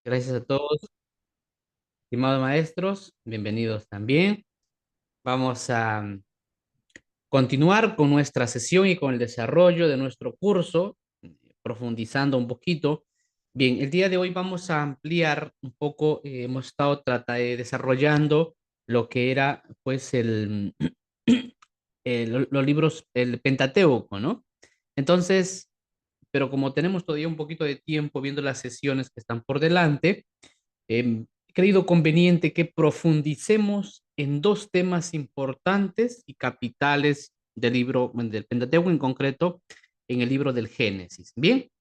Gracias a todos, estimados maestros, bienvenidos también. Vamos a continuar con nuestra sesión y con el desarrollo de nuestro curso, profundizando un poquito. Bien, el día de hoy vamos a ampliar un poco, hemos estado desarrollando lo que era pues los libros, el Pentateuco, ¿no? Entonces, pero como tenemos todavía un poquito de tiempo viendo las sesiones que están por delante, he creído conveniente que profundicemos en dos temas importantes y capitales del libro, bueno, del Pentateuco en concreto, en el libro del Génesis. Bien,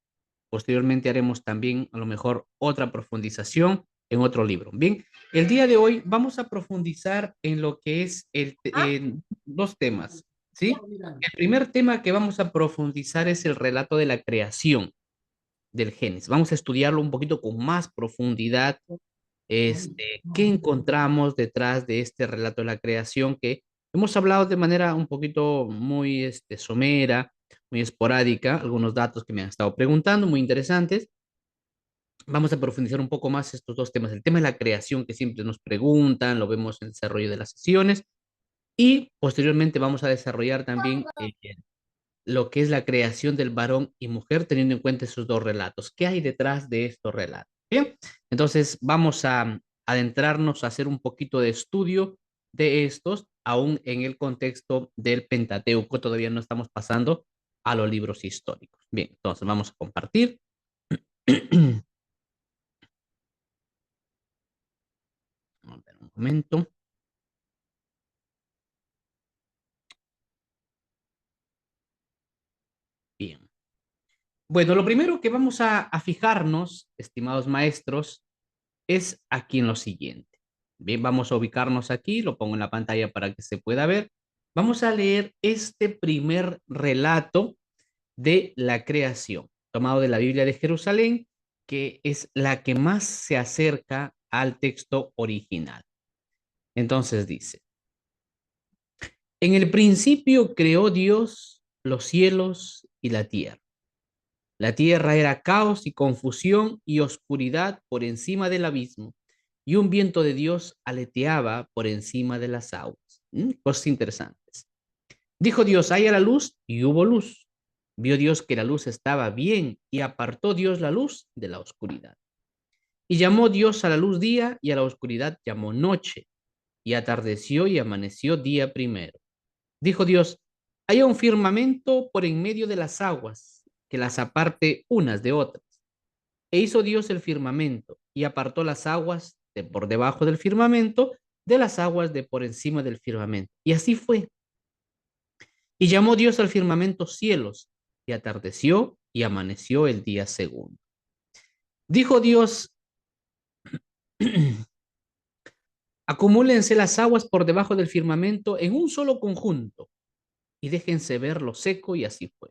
posteriormente haremos también a lo mejor otra profundización en otro libro. Bien, el día de hoy vamos a profundizar en lo que es en dos temas, ¿sí? El primer tema que vamos a profundizar es el relato de la creación del Génesis. Vamos a estudiarlo un poquito con más profundidad, qué encontramos detrás de este relato de la creación que hemos hablado de manera un poquito muy somera, muy esporádica, algunos datos que me han estado preguntando, muy interesantes. Vamos a profundizar un poco más estos dos temas. El tema de la creación que siempre nos preguntan, lo vemos en el desarrollo de las sesiones y posteriormente vamos a desarrollar también lo que es la creación del varón y mujer teniendo en cuenta esos dos relatos. ¿Qué hay detrás de estos relatos? Bien, entonces vamos a adentrarnos a hacer un poquito de estudio de estos, aún en el contexto del Pentateuco, todavía no estamos pasando a los libros históricos. Bien, entonces vamos a compartir. A ver, un momento. Bien. Bueno, lo primero que vamos a fijarnos, estimados maestros, es aquí en lo siguiente. Bien, vamos a ubicarnos aquí, lo pongo en la pantalla para que se pueda ver. Vamos a leer este primer relato de la creación, tomado de la Biblia de Jerusalén, que es la que más se acerca al texto original. Entonces dice, en el principio creó Dios los cielos y la tierra. La tierra era caos y confusión y oscuridad por encima del abismo, y un viento de Dios aleteaba por encima de las aguas. Cosas interesantes. Dijo Dios, haya la luz, y hubo luz. Vio Dios que la luz estaba bien, y apartó Dios la luz de la oscuridad. Y llamó Dios a la luz día, y a la oscuridad llamó noche. Y atardeció y amaneció día primero. Dijo Dios, haya un firmamento por en medio de las aguas, que las aparte unas de otras. E hizo Dios el firmamento y apartó las aguas de por debajo del firmamento de las aguas de por encima del firmamento. Y así fue. Y llamó Dios al firmamento cielos, y atardeció y amaneció el día segundo. Dijo Dios, acumúlense las aguas por debajo del firmamento en un solo conjunto, y déjense ver lo seco, y así fue.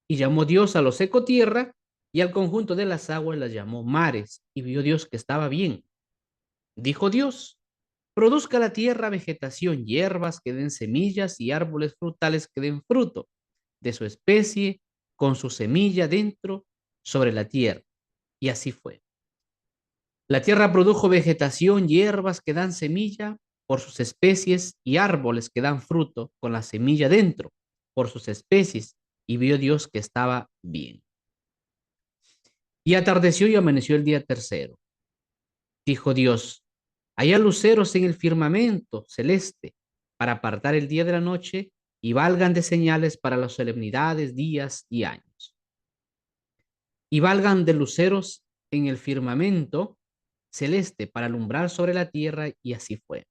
Y llamó Dios a lo seco tierra, y al conjunto de las aguas las llamó mares, y vio Dios que estaba bien. Dijo Dios, produzca la tierra vegetación, hierbas que den semillas y árboles frutales que den fruto de su especie, con su semilla dentro sobre la tierra. Y así fue. La tierra produjo vegetación, hierbas que dan semilla por sus especies y árboles que dan fruto con la semilla dentro por sus especies. Y vio Dios que estaba bien. Y atardeció y amaneció el día tercero. Dijo Dios, haya luceros en el firmamento celeste para apartar el día de la noche y valgan de señales para las solemnidades, días y años. Y valgan de luceros en el firmamento celeste para alumbrar sobre la tierra, y así fue.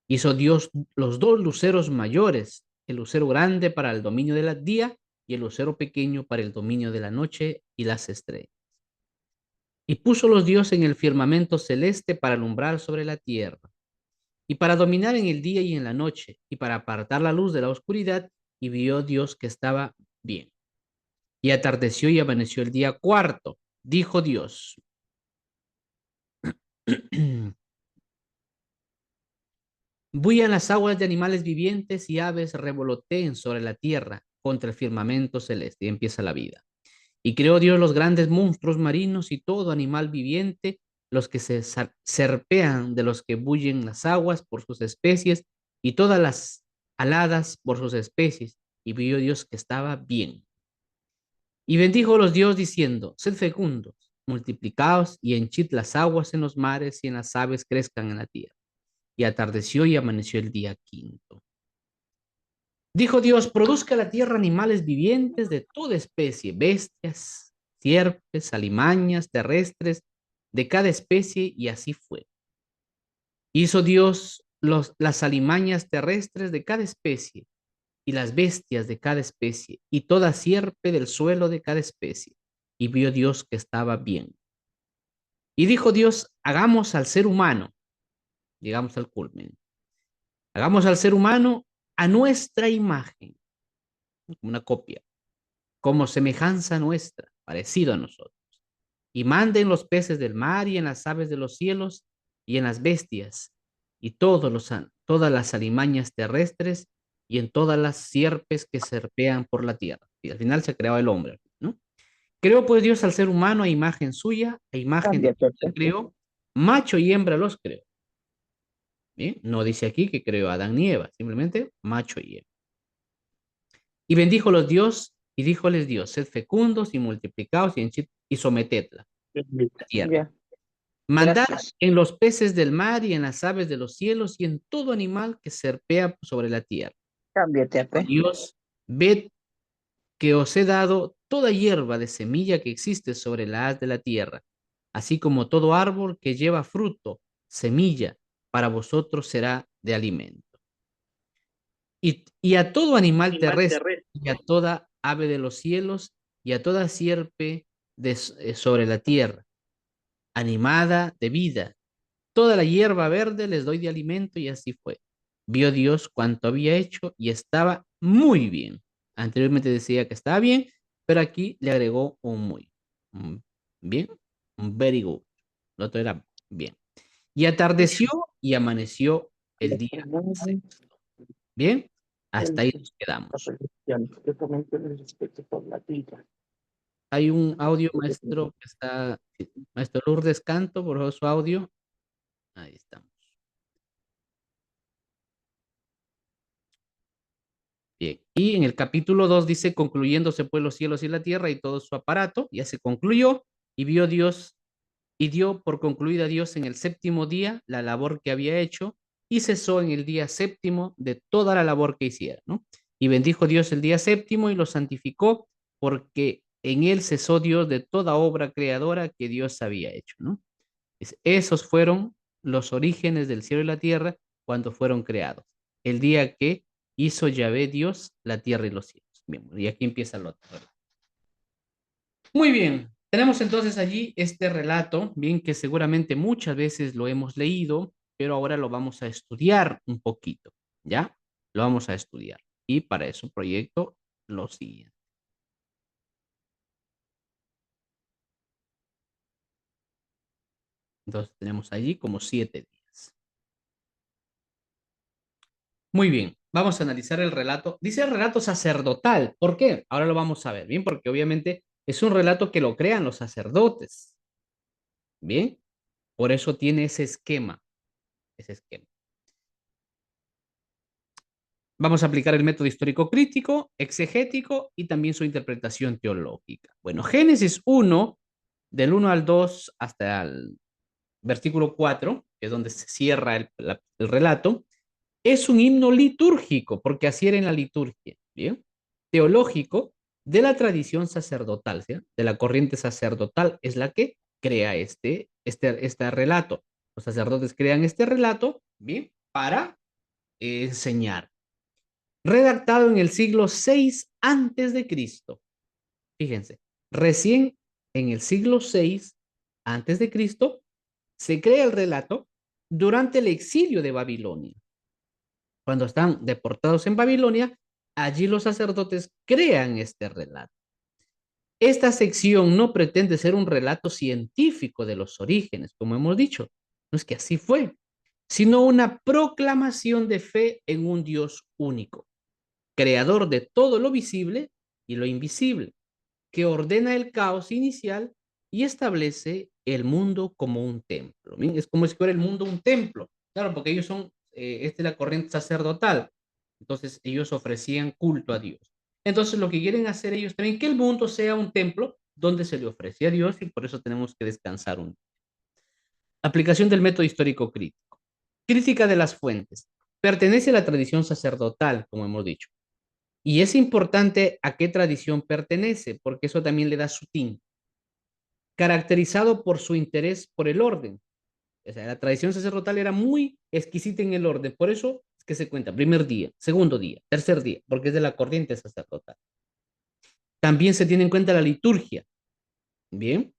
Hizo Dios los dos luceros mayores, el lucero grande para el dominio del día y el lucero pequeño para el dominio de la noche y las estrellas. Y puso los dioses en el firmamento celeste para alumbrar sobre la tierra, y para dominar en el día y en la noche, y para apartar la luz de la oscuridad, y vio Dios que estaba bien. Y atardeció y amaneció el día cuarto. Dijo Dios, buyan las aguas de animales vivientes y aves revoloteen sobre la tierra contra el firmamento celeste. Y empieza la vida. Y creó Dios los grandes monstruos marinos y todo animal viviente los que se serpean de los que bullen las aguas por sus especies, y todas las aladas por sus especies. Y vio Dios que estaba bien. Y bendijo los Dios diciendo, sed fecundos, multiplicaos y henchid las aguas en los mares y en las aves crezcan en la tierra. Y atardeció y amaneció el día quinto. Dijo Dios, produzca la tierra animales vivientes de toda especie, bestias, sierpes, alimañas, terrestres, de cada especie, y así fue. Hizo Dios las alimañas terrestres de cada especie, y las bestias de cada especie, y toda sierpe del suelo de cada especie. Y vio Dios que estaba bien. Y dijo Dios, hagamos al ser humano, llegamos al culmen, hagamos al ser humano a nuestra imagen, una copia, como semejanza nuestra, parecido a nosotros. Y manden los peces del mar y en las aves de los cielos y en las bestias y todas las alimañas terrestres y en todas las sierpes que serpean por la tierra. Y al final se creó el hombre, ¿no? Creó pues Dios al ser humano a imagen suya, a imagen de Cambia, Dios le Pepe. creó, macho y hembra los creó. ¿Bien? No dice aquí que creó a Adán ni Eva, simplemente macho y hembra. Y bendijo los Dios y díjoles Dios, sed fecundos y multiplicaos y, y sometedla, la tierra. Ya, Mandad gracias. en los peces del mar y en las aves de los cielos y en todo animal que serpea sobre la tierra. Cámbiate, Dijo Pepe. Dios, ved que os he dado toda hierba de semilla que existe sobre la haz de la tierra, así como todo árbol que lleva fruto, semilla, para vosotros será de alimento. Y a todo animal terrestre, y a toda ave de los cielos, y a toda sierpe sobre la tierra, animada de vida, toda la hierba verde les doy de alimento, y así fue. Vio Dios cuanto había hecho y estaba muy bien. Anteriormente decía que estaba bien, pero aquí le agregó un muy. Bien, un very good. Lo otro era bien. Y atardeció y amaneció el día sexto. Bien, hasta ahí nos quedamos. Yo también tengo respeto por la vida. Hay un audio, maestro, que está, maestro Lourdes Canto, por favor, su audio. Ahí estamos. Bien. Y en el capítulo 2 dice, concluyéndose pues los cielos y la tierra y todo su aparato, ya se concluyó, y vio Dios, y dio por concluida Dios en el séptimo día la labor que había hecho, y cesó en el día séptimo de toda la labor que hiciera, ¿no? Y bendijo Dios el día séptimo y lo santificó, porque en él cesó Dios de toda obra creadora que Dios había hecho, ¿no? Esos fueron los orígenes del cielo y la tierra cuando fueron creados. El día que hizo Yahvé Dios la tierra y los cielos. Bien, y aquí empieza el otro relato. Muy bien, tenemos entonces allí este relato, bien que seguramente muchas veces lo hemos leído, pero ahora lo vamos a estudiar un poquito, ¿ya? Lo vamos a estudiar. Y para eso proyecto lo siguiente. Entonces tenemos allí como 7 días. Muy bien, vamos a analizar el relato. Dice el relato sacerdotal. ¿Por qué? Ahora lo vamos a ver, bien, porque obviamente es un relato que lo crean los sacerdotes. Bien, por eso tiene ese esquema, ese esquema. Vamos a aplicar el método histórico crítico, exegético y también su interpretación teológica. Bueno, Génesis 1, del 1 al 2 hasta el versículo 4, que es donde se cierra el relato, es un himno litúrgico, porque así era en la liturgia, ¿bien? Teológico de la tradición sacerdotal, ¿sí? De la corriente sacerdotal, es la que crea este relato. Los sacerdotes crean este relato, ¿bien? Para enseñar. Redactado en el siglo 6 antes de Cristo. Fíjense, recién en el siglo 6 antes de Cristo se crea el relato durante el exilio de Babilonia. Cuando están deportados en Babilonia, allí los sacerdotes crean este relato. Esta sección no pretende ser un relato científico de los orígenes, como hemos dicho. No es que así fue, sino una proclamación de fe en un Dios único, creador de todo lo visible y lo invisible, que ordena el caos inicial y establece el mundo como un templo. ¿Bien? Es como si fuera el mundo un templo. Claro, porque ellos son, esta es la corriente sacerdotal. Entonces ellos ofrecían culto a Dios. Entonces lo que quieren hacer ellos también, que el mundo sea un templo donde se le ofrece a Dios y por eso tenemos que descansar un. Aplicación del método histórico crítico. Crítica de las fuentes. Pertenece a la tradición sacerdotal, como hemos dicho. Y es importante a qué tradición pertenece, porque eso también le da su tinte. Caracterizado por su interés por el orden. O sea, la tradición sacerdotal era muy exquisita en el orden, por eso es que se cuenta primer día, segundo día, tercer día, porque es de la corriente sacerdotal. También se tiene en cuenta la liturgia. Bien.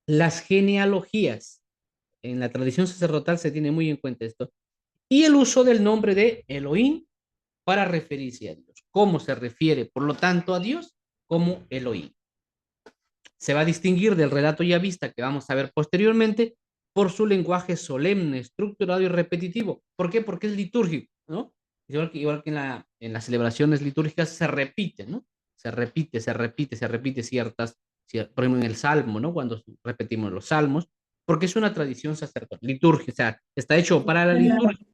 Las genealogías. En la tradición sacerdotal se tiene muy en cuenta esto. Y el uso del nombre de Elohim para referirse a Dios. ¿Cómo se refiere, por lo tanto, a Dios? Como Elohim. Se va a distinguir del relato ya vista que vamos a ver posteriormente por su lenguaje solemne, estructurado y repetitivo. ¿Por qué? Porque es litúrgico, ¿no? Igual que en las celebraciones litúrgicas se repite, ¿no? Se repite por ejemplo, en el Salmo, ¿no? Cuando repetimos los Salmos, porque es una tradición sacerdotal, litúrgica, o sea, está hecho para la liturgia.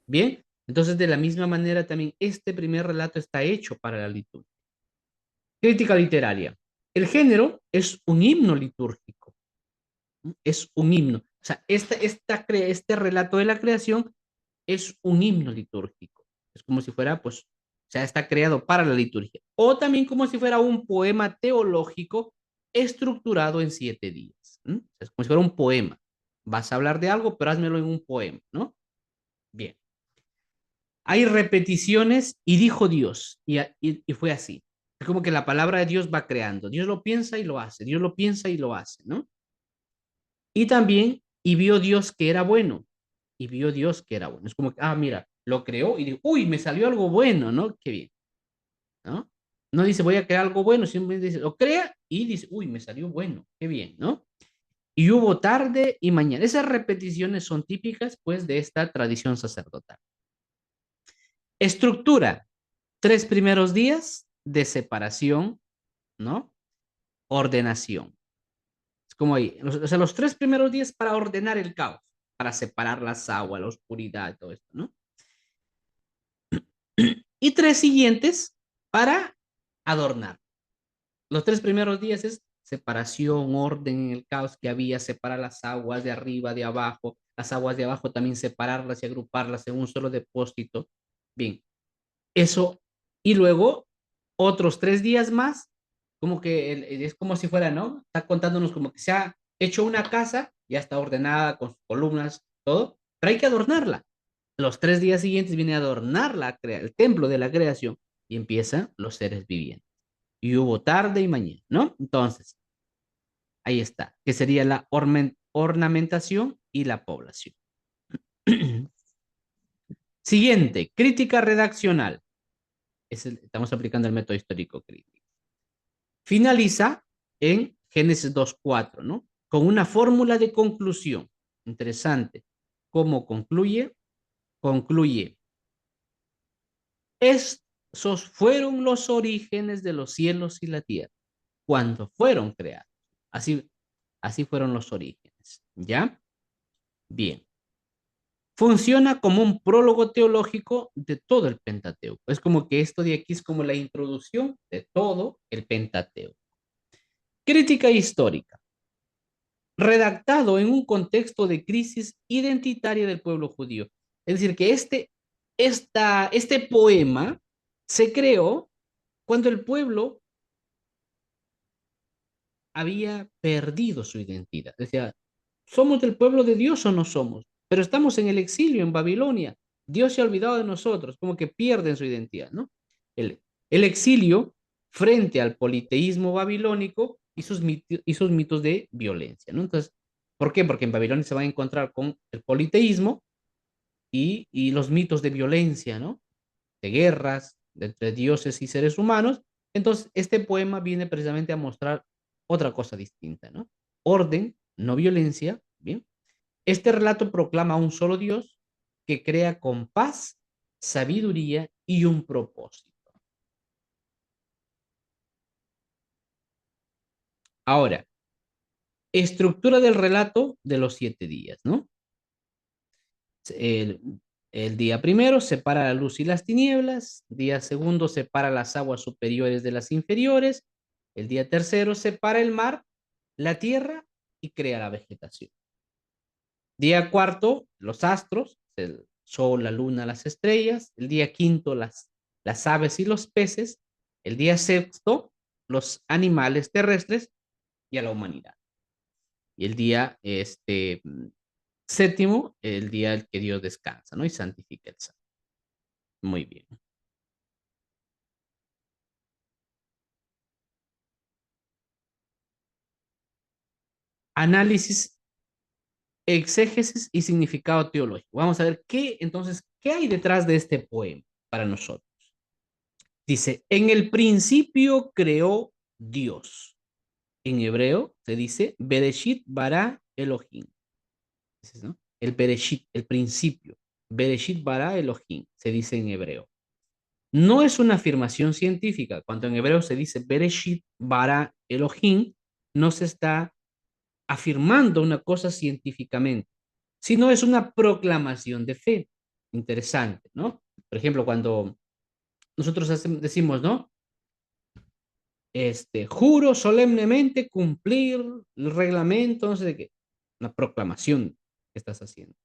Bien, entonces de la misma manera también este primer relato está hecho para la liturgia. Crítica literaria. El género es un himno litúrgico, ¿no? Es un himno. O sea, este relato de la creación es un himno litúrgico. Es como si fuera, pues, o sea, está creado para la liturgia. O también como si fuera un poema teológico estructurado en 7 días. ¿No? Es como si fuera un poema. Vas a hablar de algo, pero házmelo en un poema, ¿no? Bien. Hay repeticiones y dijo Dios, y fue así. Es como que la palabra de Dios va creando. Dios lo piensa y lo hace. Dios lo piensa y lo hace, ¿no? Y también, y vio Dios que era bueno. Y vio Dios que era bueno. Es como que, mira, lo creó y dijo, uy, me salió algo bueno, ¿no? Qué bien, ¿no? No dice, voy a crear algo bueno, simplemente dice, lo crea y dice, uy, me salió bueno, qué bien, ¿no? Y hubo tarde y mañana. Esas repeticiones son típicas, pues, de esta tradición sacerdotal. Estructura. 3 primeros días de separación, ¿no? Ordenación. Es como ahí, o sea, los 3 primeros días para ordenar el caos, para separar las aguas, la oscuridad, todo esto, ¿no? Y 3 siguientes para adornar. Los 3 primeros días es separación, orden en el caos que había, separar las aguas de arriba, de abajo, las aguas de abajo también separarlas y agruparlas en un solo depósito. Bien, eso. Y luego otros 3 días más, como que es como si fuera, ¿no? Está contándonos como que se ha hecho una casa, ya está ordenada con sus columnas, todo, pero hay que adornarla. Los 3 días siguientes viene a adornar el templo de la creación y empiezan los seres vivientes. Y hubo tarde y mañana, ¿no? Entonces, ahí está, que sería la ornamentación y la población. Siguiente, crítica redaccional. Estamos aplicando el método histórico crítico. Finaliza en Génesis 2:4, ¿no? Con una fórmula de conclusión. Interesante. ¿Cómo concluye? Concluye. Esos fueron los orígenes de los cielos y la tierra, cuando fueron creados. Así, así fueron los orígenes. ¿Ya? Bien. Funciona como un prólogo teológico de todo el Pentateuco. Es como que esto de aquí es como la introducción de todo el Pentateuco. Crítica histórica. Redactado en un contexto de crisis identitaria del pueblo judío. Es decir, que este poema se creó cuando el pueblo había perdido su identidad. Decía, ¿somos del pueblo de Dios o no somos? Pero estamos en el exilio en Babilonia. Dios se ha olvidado de nosotros, como que pierden su identidad, ¿no? El, el exilio frente al politeísmo babilónico y sus mitos de violencia, ¿no? Entonces, ¿por qué? Porque en Babilonia se va a encontrar con el politeísmo y los mitos de violencia, ¿no? De guerras entre dioses y seres humanos. Entonces, este poema viene precisamente a mostrar otra cosa distinta, ¿no? Orden, no violencia, ¿bien? Este relato proclama a un solo Dios que crea con paz, sabiduría y un propósito. Ahora, Estructura del relato de los 7 días, ¿no? El, el día primero separa la luz y las tinieblas, día segundo separa las aguas superiores de las inferiores, el día tercero separa el mar, la tierra y crea la vegetación. Día cuarto, los astros, el sol, la luna, las estrellas, el día quinto, las aves y los peces, el día sexto, los animales terrestres y a la humanidad. Y el día séptimo, el día en que Dios descansa, ¿no? Y santifica el sábado. Muy bien. Análisis, exégesis y significado teológico. Vamos a ver entonces, ¿qué hay detrás de este poema para nosotros? Dice, en el principio creó Dios. En hebreo se dice, Bereshit bara Elohim. ¿No? El Bereshit, el principio. Bereshit bara Elohim, se dice en hebreo. No es una afirmación científica. Cuando en hebreo se dice Bereshit bara Elohim, no se está afirmando una cosa científicamente, sino es una proclamación de fe. Interesante, ¿no? Por ejemplo, cuando nosotros decimos, ¿no? Juro solemnemente cumplir el reglamento, no sé de qué, una proclamación que estás haciendo.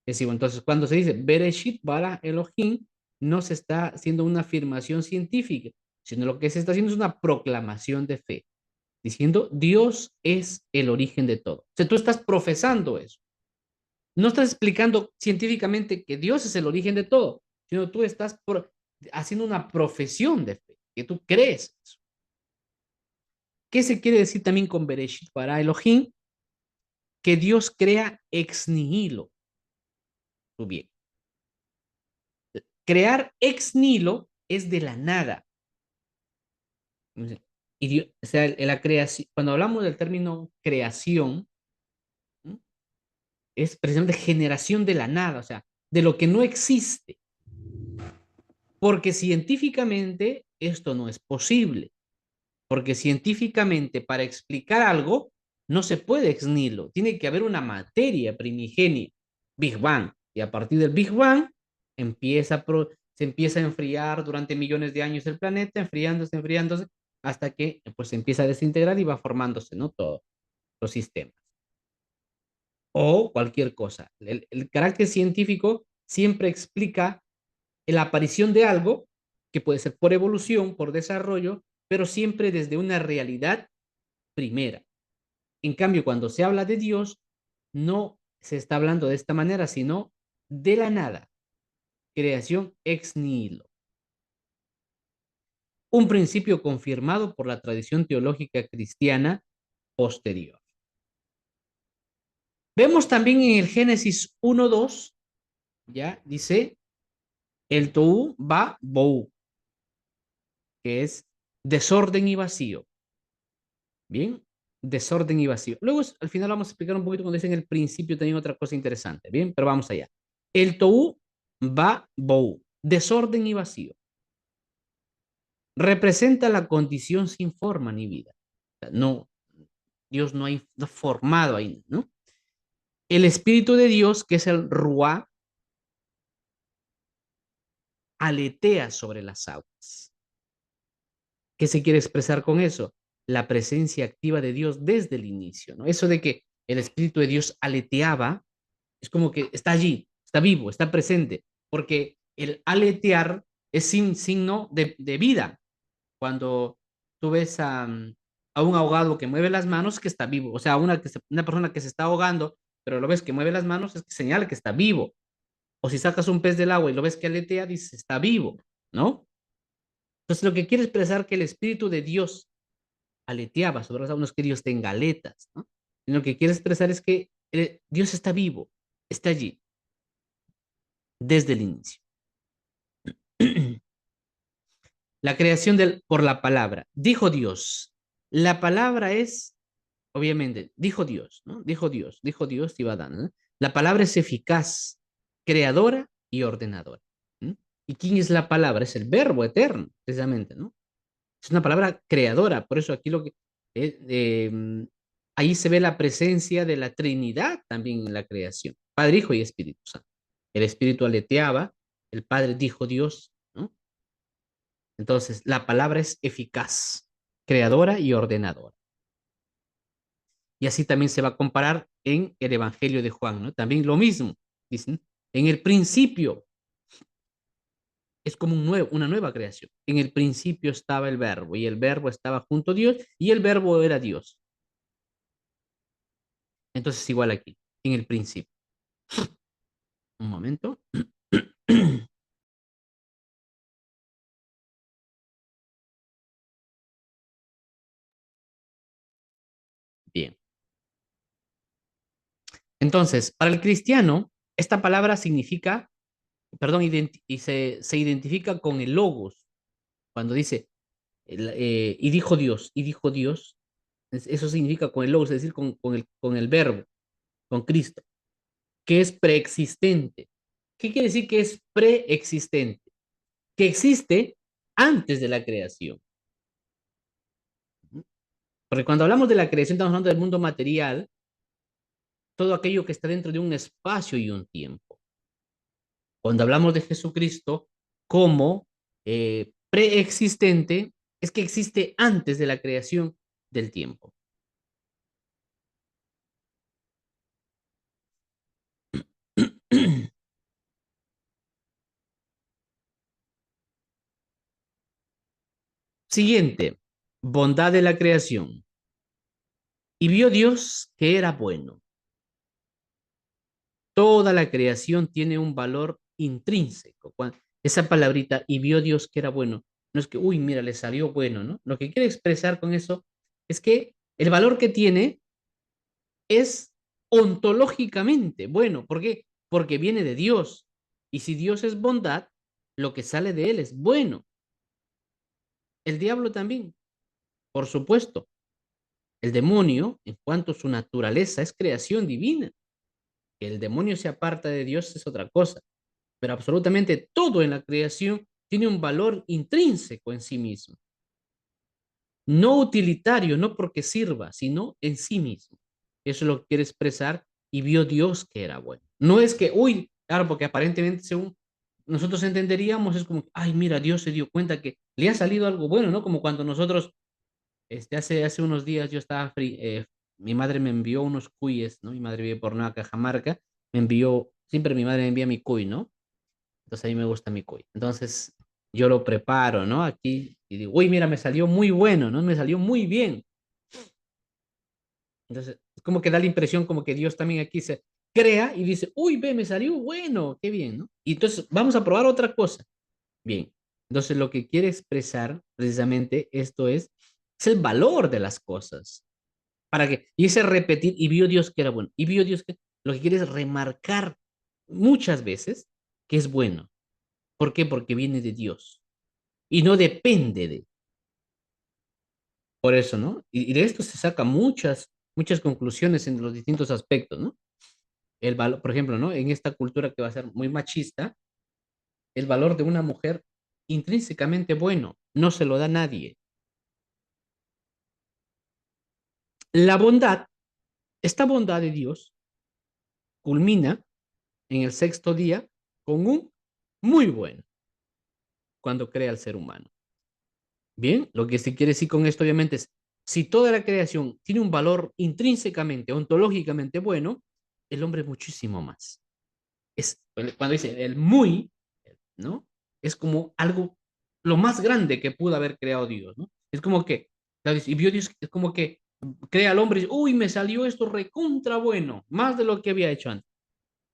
Es decir, entonces cuando se dice Bereshit bara Elohim, no se está haciendo una afirmación científica, sino lo que se está haciendo es una proclamación de fe, diciendo Dios es el origen de todo. O sea, tú estás profesando eso. No estás explicando científicamente que Dios es el origen de todo, sino tú estás haciendo una profesión de fe, que tú crees eso. ¿Qué se quiere decir también con Bereshit bara Elohim? Que Dios crea ex nihilo. Tú bien. Crear ex nihilo es de la nada. Y Dios, o sea, la creación, cuando hablamos del término creación, ¿no? Es precisamente generación de la nada, o sea, de lo que no existe. Porque científicamente esto no es posible. Porque científicamente para explicar algo no se puede ex nihilo. Tiene que haber una materia primigenia, Big Bang. Y a partir del Big Bang se empieza a enfriar durante millones de años el planeta, enfriándose, enfriándose, hasta que pues se empieza a desintegrar y va formándose, ¿no? Todos los sistemas. O cualquier cosa. El carácter científico siempre explica la aparición de algo que puede ser por evolución, por desarrollo, pero siempre desde una realidad primera. En cambio, cuando se habla de Dios, no se está hablando de esta manera, sino de la nada, creación ex nihilo. Un principio confirmado por la tradición teológica cristiana posterior. Vemos también en el Génesis 1:2, ya dice el tohu va bohu, que es desorden y vacío. Bien, desorden y vacío. Luego, al final vamos a explicar un poquito cuando dicen el principio también otra cosa interesante. Bien, pero vamos allá. El tohu va bohu, desorden y vacío. Representa la condición sin forma ni vida. No, Dios no ha formado ahí, ¿no? El Espíritu de Dios, que es el Ruá, aletea sobre las aguas. ¿Qué se quiere expresar con eso? La presencia activa de Dios desde el inicio, ¿no? Eso de que el Espíritu de Dios aleteaba, es como que está allí, está vivo, está presente, porque el aletear es signo de vida. Cuando tú ves a un ahogado que mueve las manos, que está vivo. O sea, una persona que se está ahogando, pero lo ves que mueve las manos, es que señala que está vivo. O si sacas un pez del agua y lo ves que aletea, dices, está vivo, ¿no? Entonces, lo que quiere expresar que el Espíritu de Dios aleteaba sobre los aguas, no es que Dios tenga aletas, ¿no? Lo que quiere expresar es que Dios está vivo, está allí, desde el inicio. La creación por la palabra. Dijo Dios. La palabra es, obviamente, dijo Dios, ¿no? Dijo Dios, te iba dando, ¿no? La palabra es eficaz, creadora y ordenadora. ¿No? ¿Y quién es la palabra? Es el verbo eterno, precisamente, ¿no? Es una palabra creadora, por eso aquí lo que Ahí se ve la presencia de la Trinidad también en la creación, Padre, Hijo y Espíritu Santo. El Espíritu aleteaba, el Padre dijo Dios, ¿no? Entonces, la palabra es eficaz, creadora y ordenadora. Y así también se va a comparar en el Evangelio de Juan, ¿no? También lo mismo, dicen, en el principio es como una nueva creación. En el principio estaba el verbo y el verbo estaba junto a Dios y el verbo era Dios. Entonces, igual aquí, en el principio. Un momento. Bien. Entonces, para el cristiano, esta palabra significa, perdón, se identifica con el logos. Cuando dice, y dijo Dios, eso significa con el logos, es decir, con el verbo, con Cristo, que es preexistente. ¿Qué quiere decir que es preexistente? Que existe antes de la creación. Porque cuando hablamos de la creación, estamos hablando del mundo material, todo aquello que está dentro de un espacio y un tiempo. Cuando hablamos de Jesucristo como preexistente, es que existe antes de la creación del tiempo. Siguiente, bondad de la creación. Y vio Dios que era bueno. Toda la creación tiene un valor intrínseco. Esa palabrita, y vio Dios que era bueno, no es que, uy, mira, le salió bueno, ¿no? Lo que quiere expresar con eso es que el valor que tiene es ontológicamente bueno. ¿Por qué? Porque viene de Dios. Y si Dios es bondad, lo que sale de él es bueno. El diablo también, por supuesto. El demonio, en cuanto a su naturaleza, es creación divina. Que el demonio se aparta de Dios es otra cosa. Pero absolutamente todo en la creación tiene un valor intrínseco en sí mismo. No utilitario, no porque sirva, sino en sí mismo. Eso es lo que quiere expresar y vio Dios que era bueno. No es que, uy, claro, porque aparentemente según nosotros entenderíamos, es como, ay, mira, Dios se dio cuenta que le ha salido algo bueno, ¿no? Como cuando nosotros, hace unos días yo estaba, mi madre me envió unos cuyes, ¿no? Mi madre vive por Nueva Cajamarca, me envió, siempre mi madre me envía mi cuy, ¿no? Entonces a mí me gusta mi cuy. Entonces yo lo preparo, ¿no? Aquí y digo, uy, mira, me salió muy bueno, ¿no? Me salió muy bien. Entonces, es como que da la impresión como que Dios también aquí se crea y dice, uy, ve, me salió bueno, qué bien, ¿no? Y entonces vamos a probar otra cosa. Bien. Entonces lo que quiere expresar precisamente esto es el valor de las cosas. Para que, y ese repetir, y vio Dios que era bueno, y vio Dios que, lo que quiere es remarcar muchas veces que es bueno. ¿Por qué? Porque viene de Dios y no depende de. Por eso, ¿no? Y de esto se saca muchas conclusiones en los distintos aspectos, ¿no? El valor, por ejemplo, ¿no? En esta cultura que va a ser muy machista, el valor de una mujer intrínsecamente bueno, no se lo da nadie. La bondad, esta bondad de Dios, culmina en el sexto día con un muy bueno, cuando crea al ser humano. Bien, lo que se quiere decir con esto obviamente es, si toda la creación tiene un valor intrínsecamente, ontológicamente bueno, el hombre muchísimo más. Es cuando dice el muy, ¿no? Es como algo, lo más grande que pudo haber creado Dios, ¿no? Es como que, y vio Dios, es como que crea al hombre y dice, uy, me salió esto recontra bueno, más de lo que había hecho antes,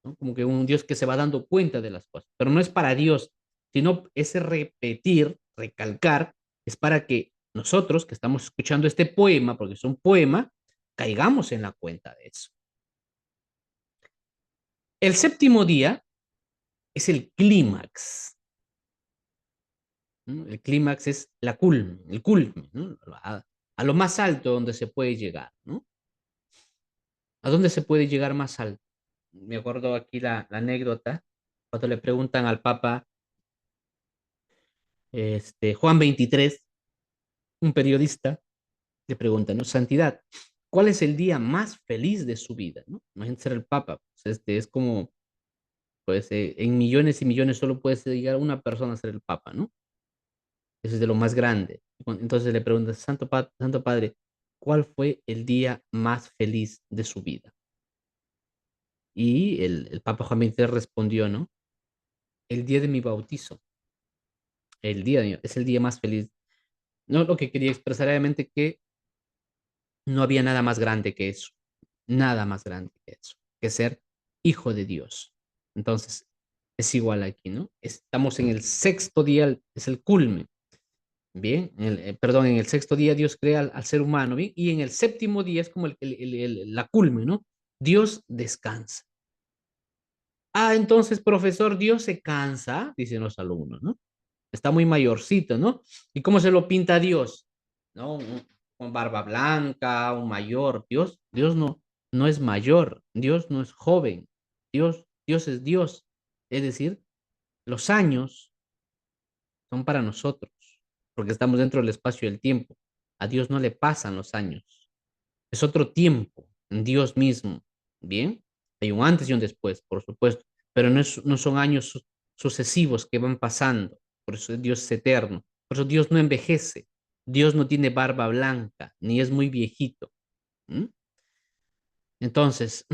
¿no? Como que un Dios que se va dando cuenta de las cosas, pero no es para Dios, sino ese repetir, recalcar, es para que nosotros que estamos escuchando este poema, porque es un poema, caigamos en la cuenta de eso. El séptimo día es el clímax, ¿no? El clímax es el culmen, ¿no? A lo más alto donde se puede llegar, ¿no? ¿A dónde se puede llegar más alto? Me acuerdo aquí la anécdota, cuando le preguntan al Papa Juan 23, un periodista, le pregunta, ¿no? Santidad, ¿Cuál es el día más feliz de su vida? ¿No? Imagínate ser el Papa. Pues, es como, pues, en millones y millones solo puede llegar una persona a ser el Papa, ¿no? Eso es de lo más grande. Entonces le preguntas, Santo Padre, ¿cuál fue el día más feliz de su vida? Y el Papa Juan XXIII respondió, ¿no? El día de mi bautizo. Es el día más feliz. No, lo que quería expresar obviamente que no había nada más grande que eso. Nada más grande que eso. Que ser hijo de Dios. Entonces, es igual aquí, ¿no? Estamos en el sexto día, es el culmen. Bien, perdón, en el sexto día Dios crea al ser humano, ¿bien? Y en el séptimo día es como la culme, ¿no? Dios descansa. Ah, entonces, profesor, Dios se cansa, dicen los alumnos, ¿no? Está muy mayorcito, ¿no? ¿Y cómo se lo pinta Dios? ¿No? Con barba blanca, un mayor. Dios no es mayor, Dios no es joven, Dios es Dios. Es decir, los años son para nosotros, porque estamos dentro del espacio y del tiempo. A Dios no le pasan los años. Es otro tiempo, en Dios mismo. ¿Bien? Hay un antes y un después, por supuesto, pero no son años sucesivos que van pasando. Por eso Dios es eterno. Por eso Dios no envejece. Dios no tiene barba blanca, ni es muy viejito. ¿Mm? Entonces,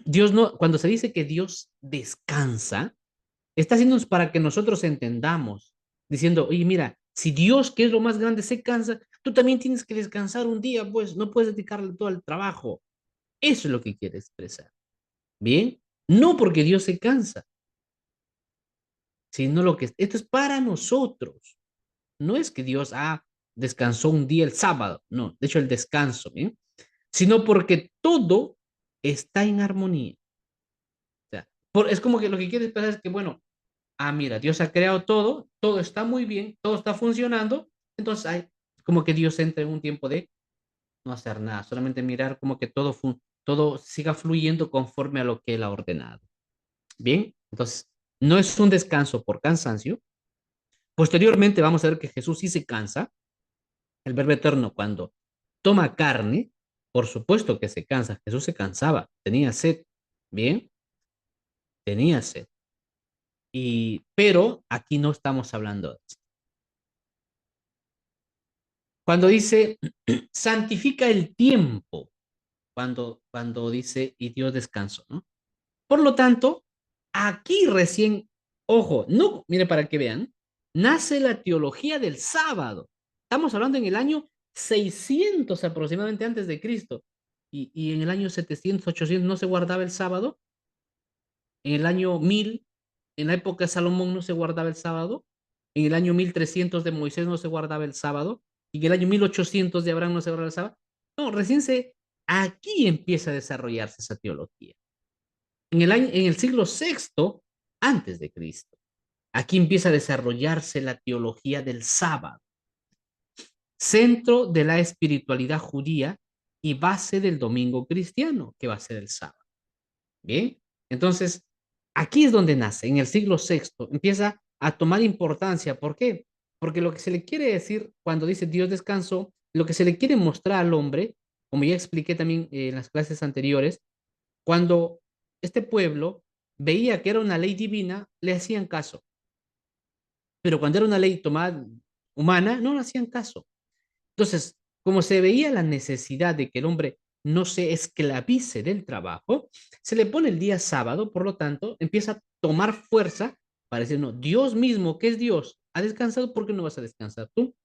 Dios no, cuando se dice que Dios descansa, está haciéndonos para que nosotros entendamos, diciendo, oye, mira, si Dios, que es lo más grande, se cansa, tú también tienes que descansar un día, pues no puedes dedicarle todo al trabajo. Eso es lo que quiere expresar. Bien, no porque Dios se cansa, sino lo que esto es para nosotros. No es que Dios descansó un día el sábado, no, de hecho el descanso, ¿bien? Sino porque todo está en armonía. O sea, es como que lo que quiere expresar es que, bueno, mira, Dios ha creado todo, todo está muy bien, todo está funcionando, entonces hay como que Dios entra en un tiempo de no hacer nada, solamente mirar como que todo siga fluyendo conforme a lo que Él ha ordenado. Bien, entonces no es un descanso por cansancio. Posteriormente vamos a ver que Jesús sí se cansa, el Verbo Eterno cuando toma carne, por supuesto que se cansa, Jesús se cansaba, tenía sed, bien, tenía sed. Pero aquí no estamos hablando de esto. Cuando dice, santifica el tiempo, cuando dice, y Dios descansó, ¿no? Por lo tanto, aquí recién, ojo, no, mire para que vean, nace la teología del sábado. Estamos hablando en el año 600 aproximadamente antes de Cristo. Y en el año 700, 800 no se guardaba el sábado. En el año 1000, en la época de Salomón no se guardaba el sábado. En el año 1300 de Moisés no se guardaba el sábado. Y en el año 1800 de Abraham no se guardaba el sábado. No, aquí empieza a desarrollarse esa teología. En el siglo sexto antes de Cristo. Aquí empieza a desarrollarse la teología del sábado, centro de la espiritualidad judía y base del domingo cristiano, que va a ser el sábado. Bien, entonces aquí es donde nace, en el siglo sexto, empieza a tomar importancia. ¿Por qué? Porque lo que se le quiere decir cuando dice Dios descansó, lo que se le quiere mostrar al hombre, como ya expliqué también en las clases anteriores, cuando este pueblo veía que era una ley divina, le hacían caso. Pero cuando era una ley tomada humana, no le hacían caso. Entonces, como se veía la necesidad de que el hombre no se esclavice del trabajo, se le pone el día sábado, por lo tanto, empieza a tomar fuerza para decir, no, Dios mismo, que es Dios, ha descansado, ¿por qué no vas a descansar tú?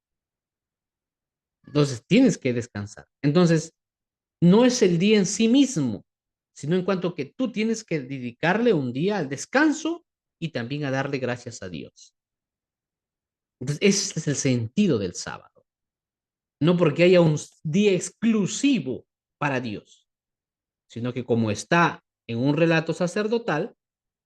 Entonces, tienes que descansar. Entonces, no es el día en sí mismo, sino en cuanto que tú tienes que dedicarle un día al descanso y también a darle gracias a Dios. Entonces, ese es el sentido del sábado. No porque haya un día exclusivo para Dios, sino que como está en un relato sacerdotal,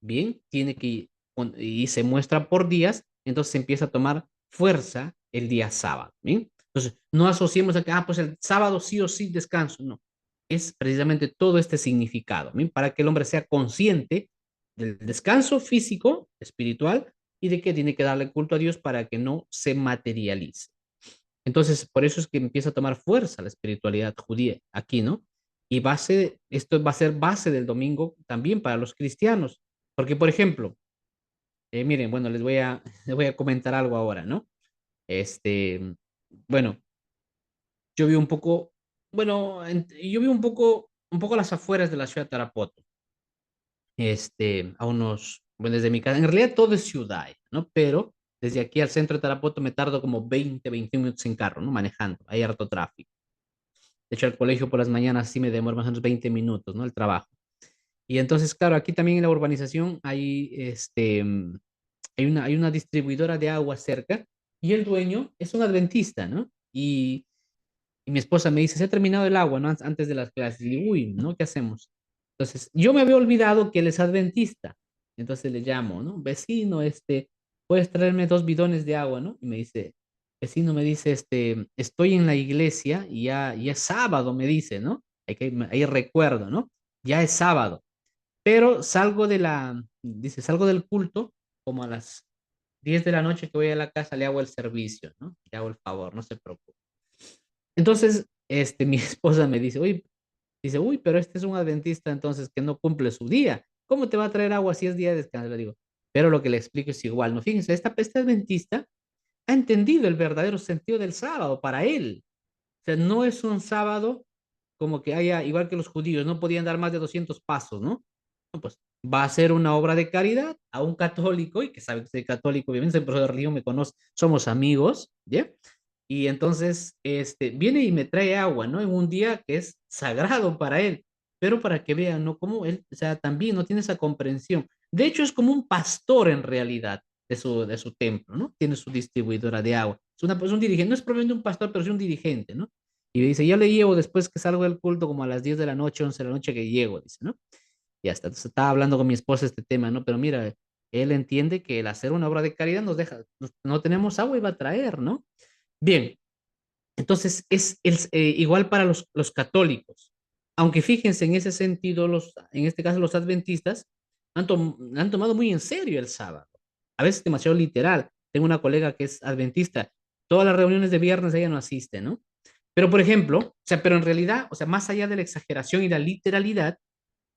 bien, tiene que, y se muestra por días, entonces empieza a tomar fuerza el día sábado, bien. Entonces, no asociemos a que, pues el sábado sí o sí descanso, no. Es precisamente todo este significado, ¿bien? Para que el hombre sea consciente del descanso físico, espiritual, y de que tiene que darle culto a Dios para que no se materialice. Entonces, por eso es que empieza a tomar fuerza la espiritualidad judía aquí, ¿no? Y esto va a ser base del domingo también para los cristianos. Porque, por ejemplo, miren, bueno, les voy a comentar algo ahora, ¿no? Este, bueno, yo vi un poco, bueno, yo vi un poco a las afueras de la ciudad de Tarapoto, a unos, bueno, desde mi casa, en realidad todo es ciudad, ¿no? Pero desde aquí al centro de Tarapoto me tardo como 21 minutos en carro, ¿no? Manejando, hay harto tráfico. De hecho, al colegio por las mañanas sí me demoro más o menos 20 minutos, ¿no? El trabajo. Y entonces, claro, aquí también en la urbanización hay una distribuidora de agua cerca y el dueño es un adventista, ¿no? Y mi esposa me dice, se ha terminado el agua, ¿no? Antes de las clases. Y digo, uy, ¿no? ¿Qué hacemos? Entonces, yo me había olvidado que él es adventista. Entonces le llamo, ¿no? Vecino, puedes traerme 2 bidones de agua, ¿no? Y me dice, vecino, me dice, estoy en la iglesia y ya es sábado, me dice, ¿no? Ahí recuerdo, ¿no? Ya es sábado. Pero dice, salgo del culto como a las 10 de la noche que voy a la casa, le hago el servicio, ¿no? Le hago el favor, no se preocupe. Entonces, mi esposa me dice, uy, pero este es un adventista entonces que no cumple su día. ¿Cómo te va a traer agua si es día de descanso? Le digo, pero lo que le explico es igual, ¿no? Fíjense, este adventista ha entendido el verdadero sentido del sábado para él. O sea, no es un sábado como que haya, igual que los judíos, no podían dar más de 200 pasos, ¿no? No, pues va a ser una obra de caridad a un católico, y que sabe que soy católico, obviamente, soy profesor de religión, me conoce, somos amigos, ¿ya? Y entonces, viene y me trae agua, ¿no? En un día que es sagrado para él, pero para que vean, ¿no? Cómo él, o sea, también no tiene esa comprensión. De hecho, es como un pastor en realidad de su templo, ¿no? Tiene su distribuidora de agua. Es un dirigente, no es propiamente un pastor, pero es un dirigente, ¿no? Y dice, yo le llevo después que salgo del culto como a las 10 de la noche, 11 de la noche que llego, dice, ¿no? Y hasta entonces estaba hablando con mi esposa este tema, ¿no? Pero mira, él entiende que el hacer una obra de caridad nos deja, no tenemos agua y va a traer, ¿no? Bien, entonces igual para los católicos. Aunque fíjense, en ese sentido, en este caso los adventistas han tomado muy en serio el sábado. A veces demasiado literal. Tengo una colega que es adventista. Todas las reuniones de viernes ella no asiste, ¿no? Pero, por ejemplo, o sea, pero en realidad, o sea, más allá de la exageración y la literalidad,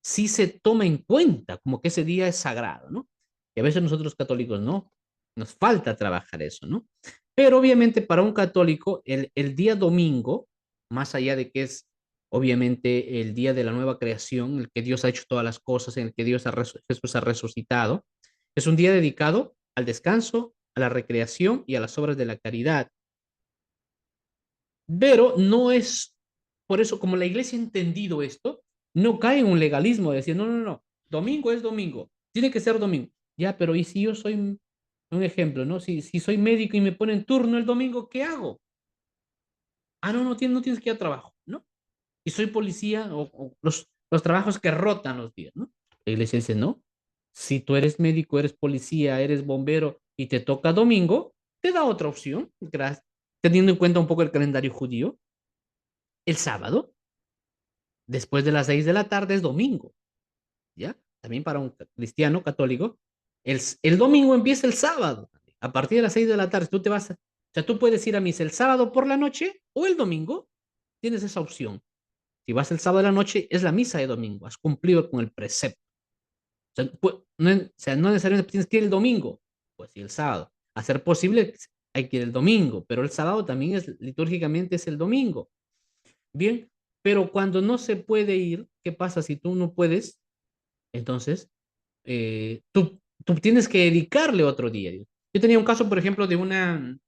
sí se toma en cuenta como que ese día es sagrado, ¿no? Y a veces nosotros católicos no, nos falta trabajar eso, ¿no? Pero obviamente para un católico, el día domingo, más allá de que es obviamente el día de la nueva creación, en el que Dios ha hecho todas las cosas, en el que Jesús ha resucitado, es un día dedicado al descanso, a la recreación y a las obras de la caridad. Pero no es, por eso, como la iglesia ha entendido esto, no cae en un legalismo de decir, no, no, no, domingo es domingo, tiene que ser domingo. Ya, pero ¿y si yo soy un ejemplo, ¿no? Si soy médico y me ponen turno el domingo, ¿qué hago? Ah, no, no tienes que ir a trabajo, ¿no? Y soy policía o los trabajos que rotan los días, ¿no? La iglesia dice, no, si tú eres médico, eres policía, eres bombero y te toca domingo, te da otra opción, gracias, teniendo en cuenta un poco el calendario judío. El sábado, después de las 6 de la tarde, es domingo, ¿ya? También para un cristiano católico, el domingo empieza el sábado. A partir de las 6 de la tarde, o sea, tú puedes ir a misa el sábado por la noche o el domingo, tienes esa opción. Si vas el sábado de la noche, es la misa de domingo, has cumplido con el precepto. O sea, o sea, no necesariamente tienes que ir el domingo, pues sí, el sábado. A ser posible, hay que ir el domingo, pero el sábado también litúrgicamente es el domingo. Bien, pero cuando no se puede ir, ¿qué pasa si tú no puedes? Entonces, tú tienes que dedicarle otro día. Yo tenía un caso, por ejemplo, de una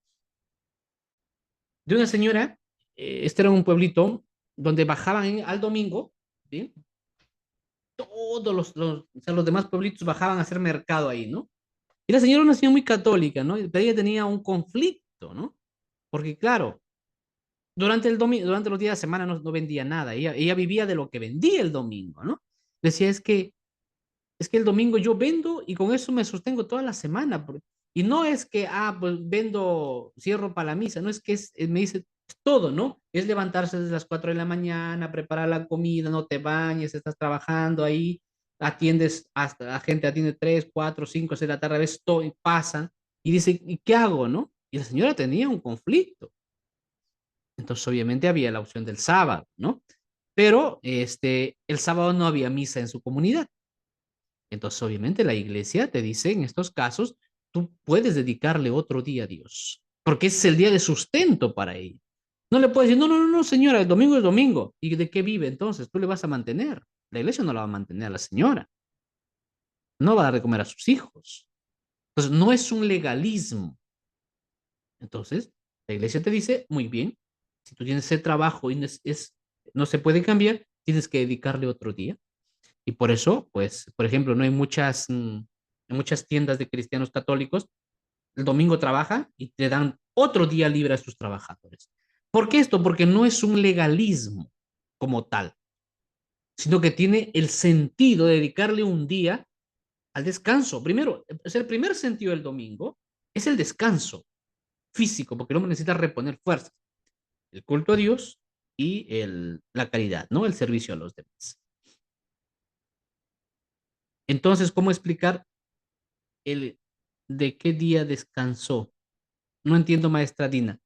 señora, este era un pueblito donde bajaban al domingo, ¿bien? Todos o sea, los demás pueblitos bajaban a hacer mercado ahí, ¿no? Y la señora era una señora muy católica, ¿no? Pero ella tenía un conflicto, ¿no? Porque claro, durante los días de semana no vendía nada, ella vivía de lo que vendía el domingo, ¿no? Decía, es que el domingo yo vendo y con eso me sostengo toda la semana. Y no es que, pues vendo, cierro para la misa, no es que me dice es todo, ¿no? Es levantarse desde las 4 de la mañana, preparar la comida, no te bañes, estás trabajando ahí, atiendes, hasta la gente atiende 3, 4, 5, 6 de la tarde, a veces todo y pasan, y dice, ¿y qué hago, no? Y la señora tenía un conflicto. Entonces, obviamente había la opción del sábado, ¿no? Pero el sábado no había misa en su comunidad. Entonces, obviamente, la iglesia te dice, en estos casos, tú puedes dedicarle otro día a Dios, porque ese es el día de sustento para ella. No le puedes decir, no, no, no, no, señora, el domingo es domingo. ¿Y de qué vive entonces? Tú le vas a mantener. La iglesia no la va a mantener a la señora. No va a dar de comer a sus hijos. Entonces, no es un legalismo. Entonces, la iglesia te dice, muy bien, si tú tienes ese trabajo y no se puede cambiar, tienes que dedicarle otro día. Y por eso, pues, por ejemplo, no hay en muchas tiendas de cristianos católicos, el domingo trabaja y te dan otro día libre a sus trabajadores. ¿Por qué esto? Porque no es un legalismo como tal, sino que tiene el sentido de dedicarle un día al descanso. Primero, es el primer sentido del domingo, es el descanso físico, porque el hombre necesita reponer fuerzas, el culto a Dios y la caridad, ¿no? El servicio a los demás. Entonces, ¿cómo explicar el de qué día descansó? No entiendo, maestra Dina.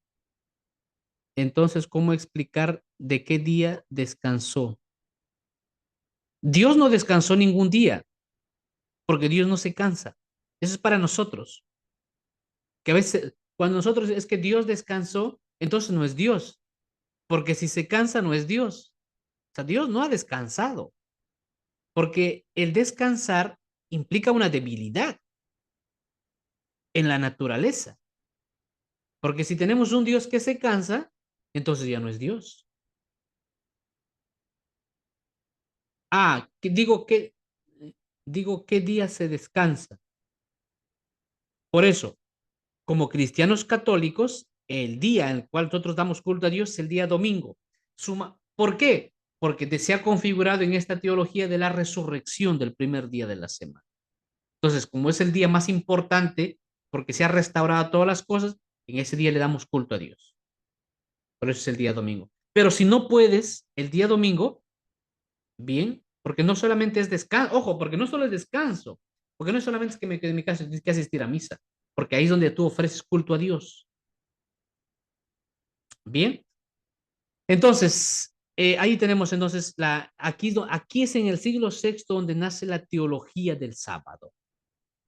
Entonces, ¿cómo explicar de qué día descansó? Dios no descansó ningún día, porque Dios no se cansa. Eso es para nosotros. Que a veces, cuando nosotros es que Dios descansó, entonces no es Dios, porque si se cansa no es Dios. O sea, Dios no ha descansado, porque el descansar implica una debilidad en la naturaleza. Porque si tenemos un Dios que se cansa, entonces ya no es Dios. Ah, digo, ¿qué día se descansa? Por eso, como cristianos católicos, el día en el cual nosotros damos culto a Dios es el día domingo. ¿Por qué? Porque se ha configurado en esta teología de la resurrección del primer día de la semana. Entonces, como es el día más importante, porque se ha restaurado todas las cosas, en ese día le damos culto a Dios. Por eso es el día domingo. Pero si no puedes, el día domingo, bien, porque no solamente es descanso, ojo, porque no solo es descanso, porque no es solamente es que me quede en mi casa, tienes que asistir a misa, porque ahí es donde tú ofreces culto a Dios. Bien, entonces, ahí tenemos entonces, aquí es en el siglo sexto donde nace la teología del sábado.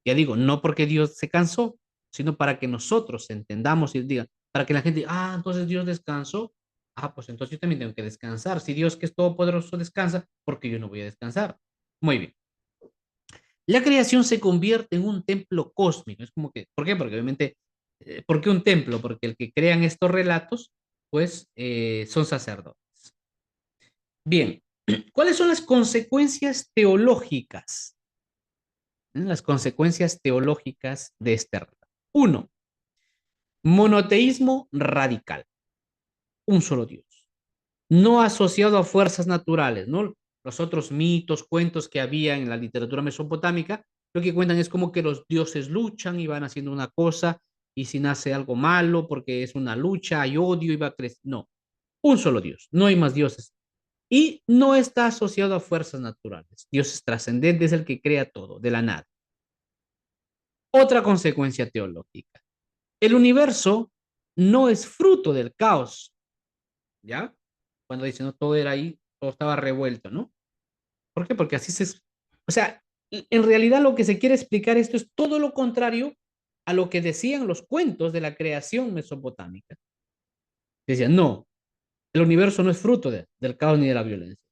Ya digo, no porque Dios se cansó, sino para que nosotros entendamos y diga, para que la gente diga, entonces Dios descansó. Pues entonces yo también tengo que descansar. Si Dios que es todopoderoso descansa, ¿por qué yo no voy a descansar? Muy bien. La creación se convierte en un templo cósmico. Es como que, ¿por qué? Porque obviamente, ¿por qué un templo? Porque el que crean estos relatos, pues, son sacerdotes. Bien, ¿cuáles son las consecuencias teológicas? Las consecuencias teológicas de este relato. Uno, monoteísmo radical, un solo Dios, no asociado a fuerzas naturales, ¿no? Los otros mitos, cuentos que había en la literatura mesopotámica, lo que cuentan es como que los dioses luchan y van haciendo una cosa, y si nace algo malo, porque es una lucha, hay odio y va a crecer. No, un solo Dios, no hay más dioses. Y no está asociado a fuerzas naturales. Dios es trascendente, es el que crea todo, de la nada. Otra consecuencia teológica. El universo no es fruto del caos, ¿ya? Cuando dice, no, todo era ahí, todo estaba revuelto, ¿no? ¿Por qué? Porque así o sea, en realidad lo que se quiere explicar esto es todo lo contrario a lo que decían los cuentos de la creación mesopotámica. Decían, no, el universo no es fruto del caos ni de la violencia.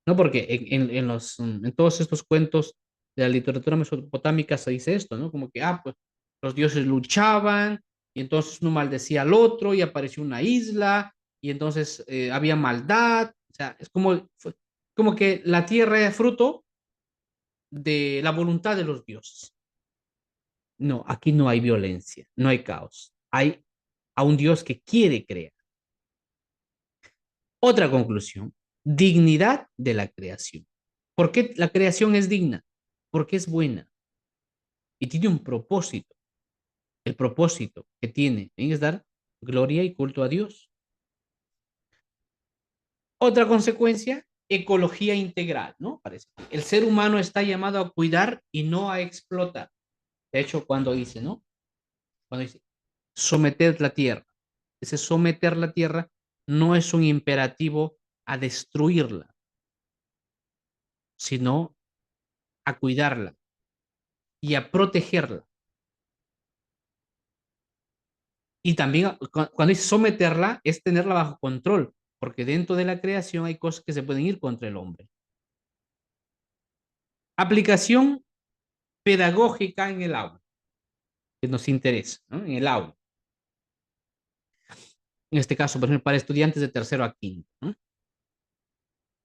No, porque en todos estos cuentos de la literatura mesopotámica se dice esto, ¿no? Como que, pues los dioses luchaban y entonces uno maldecía al otro y apareció una isla y entonces había maldad. O sea, como que la tierra es fruto de la voluntad de los dioses. No, aquí no hay violencia, no hay caos. Hay a un Dios que quiere crear. Otra conclusión, dignidad de la creación. ¿Por qué la creación es digna? Porque es buena y tiene un propósito. El propósito que tiene es dar gloria y culto a Dios. Otra consecuencia, ecología integral, ¿no? Parece. El ser humano está llamado a cuidar y no a explotar. De hecho, cuando dice, ¿no? Cuando dice someter la tierra, ese someter la tierra no es un imperativo a destruirla, sino a cuidarla y a protegerla. Y también cuando dice someterla es tenerla bajo control, porque dentro de la creación hay cosas que se pueden ir contra el hombre. Aplicación pedagógica en el aula, que nos interesa, ¿no? En el aula. En este caso, por ejemplo, para estudiantes de tercero a quinto, ¿no?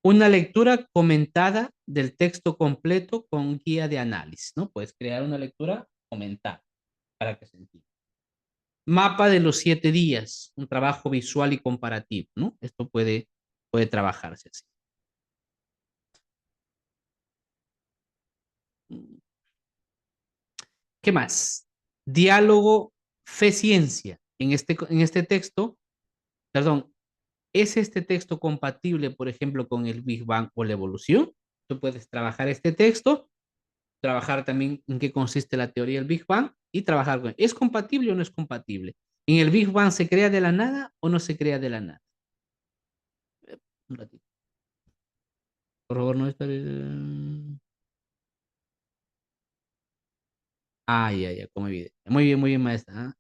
Una lectura comentada del texto completo con guía de análisis, ¿no? Puedes crear una lectura comentada para que se entienda. Mapa de los 7 días, un trabajo visual y comparativo, ¿no? Esto puede trabajarse así. ¿Qué más? Diálogo, fe, ciencia. En este texto, perdón, ¿es este texto compatible, por ejemplo, con el Big Bang o la evolución? Tú puedes trabajar este texto, trabajar también en qué consiste la teoría del Big Bang y trabajar con, ¿es compatible o no es compatible? ¿En el Big Bang se crea de la nada o no se crea de la nada? Un ratito. Por favor, no estar... Ah, ya, ya, como evidente. Muy bien, maestra. ¿Ah?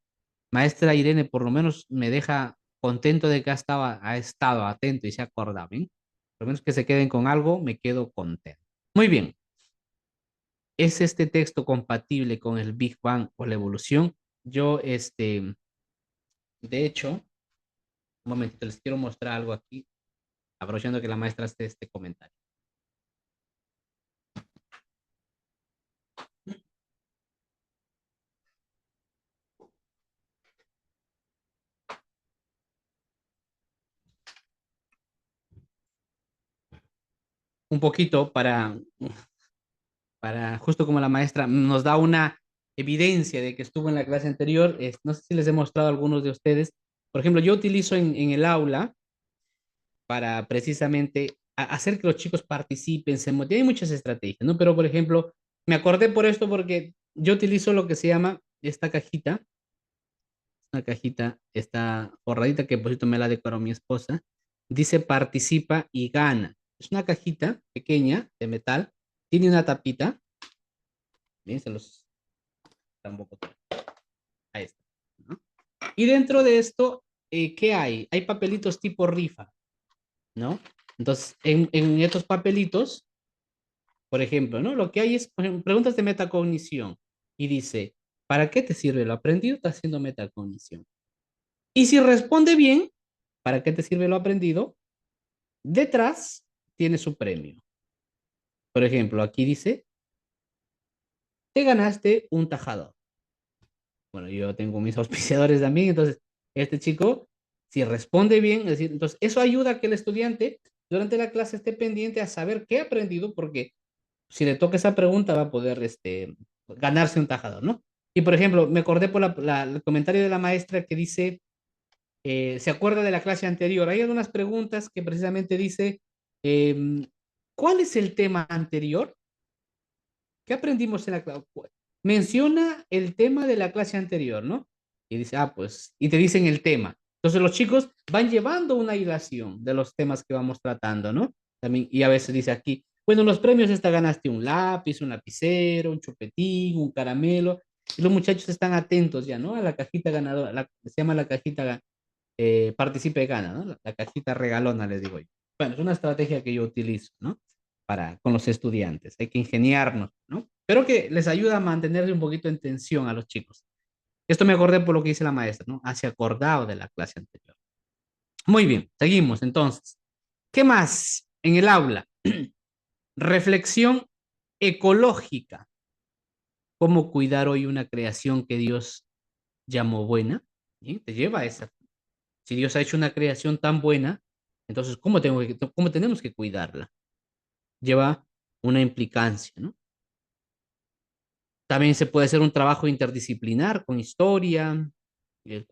Maestra Irene, por lo menos me deja contento de que ha estado atento y se ha acordado, ¿bien? Por lo menos que se queden con algo, me quedo contento. Muy bien. ¿Es este texto compatible con el Big Bang o la evolución? Yo, de hecho, un momentito, les quiero mostrar algo aquí, aprovechando que la maestra hace este comentario. Un poquito para, justo como la maestra nos da una evidencia de que estuvo en la clase anterior, no sé si les he mostrado a algunos de ustedes. Por ejemplo, yo utilizo en el aula para precisamente hacer que los chicos participen, se motiven. Hay muchas estrategias, ¿no? Pero, por ejemplo, me acordé por esto porque yo utilizo lo que se llama esta cajita, una cajita, esta forradita que por cierto me la decoró mi esposa, dice participa y gana. Es una cajita pequeña de metal, tiene una tapita, bien, se los tampoco. Ahí está, ¿no? Y dentro de esto, ¿qué hay? Hay papelitos tipo rifa, ¿no? Entonces, en estos papelitos, por ejemplo, ¿no? Lo que hay es, por ejemplo, preguntas de metacognición y dice, ¿para qué te sirve lo aprendido? Está haciendo metacognición. Y si responde bien, ¿para qué te sirve lo aprendido? Detrás tiene su premio. Por ejemplo, aquí dice, te ganaste un tajador. Bueno, yo tengo mis auspiciadores también, entonces, este chico, si responde bien, es decir, entonces, eso ayuda a que el estudiante durante la clase esté pendiente a saber qué ha aprendido, porque si le toca esa pregunta va a poder ganarse un tajador, ¿no? Y por ejemplo, me acordé por el comentario de la maestra que dice, se acuerda de la clase anterior. Hay algunas preguntas que precisamente dice, ¿cuál es el tema anterior? ¿Qué aprendimos en la clase? Menciona el tema de la clase anterior, ¿no? Y dice, pues, y te dicen el tema. Entonces los chicos van llevando una hilación de los temas que vamos tratando, ¿no? También, y a veces dice aquí, bueno, los premios esta ganaste un lápiz, un lapicero, un chupetín, un caramelo, y los muchachos están atentos ya, ¿no? A la cajita ganadora, se llama la cajita participe y gana, ¿no? La cajita regalona, les digo yo. Bueno, es una estrategia que yo utilizo, ¿no? Con los estudiantes. Hay que ingeniarnos, ¿no? Pero que les ayuda a mantenerse un poquito en tensión a los chicos. Esto me acordé por lo que dice la maestra, ¿no? Hace acordado de la clase anterior. Muy bien, seguimos entonces. ¿Qué más en el aula? Reflexión ecológica. ¿Cómo cuidar hoy una creación que Dios llamó buena? ¿Sí? Te lleva a esa. Si Dios ha hecho una creación tan buena, entonces, ¿cómo tenemos que cuidarla? Lleva una implicancia, ¿no? También se puede hacer un trabajo interdisciplinar con historia,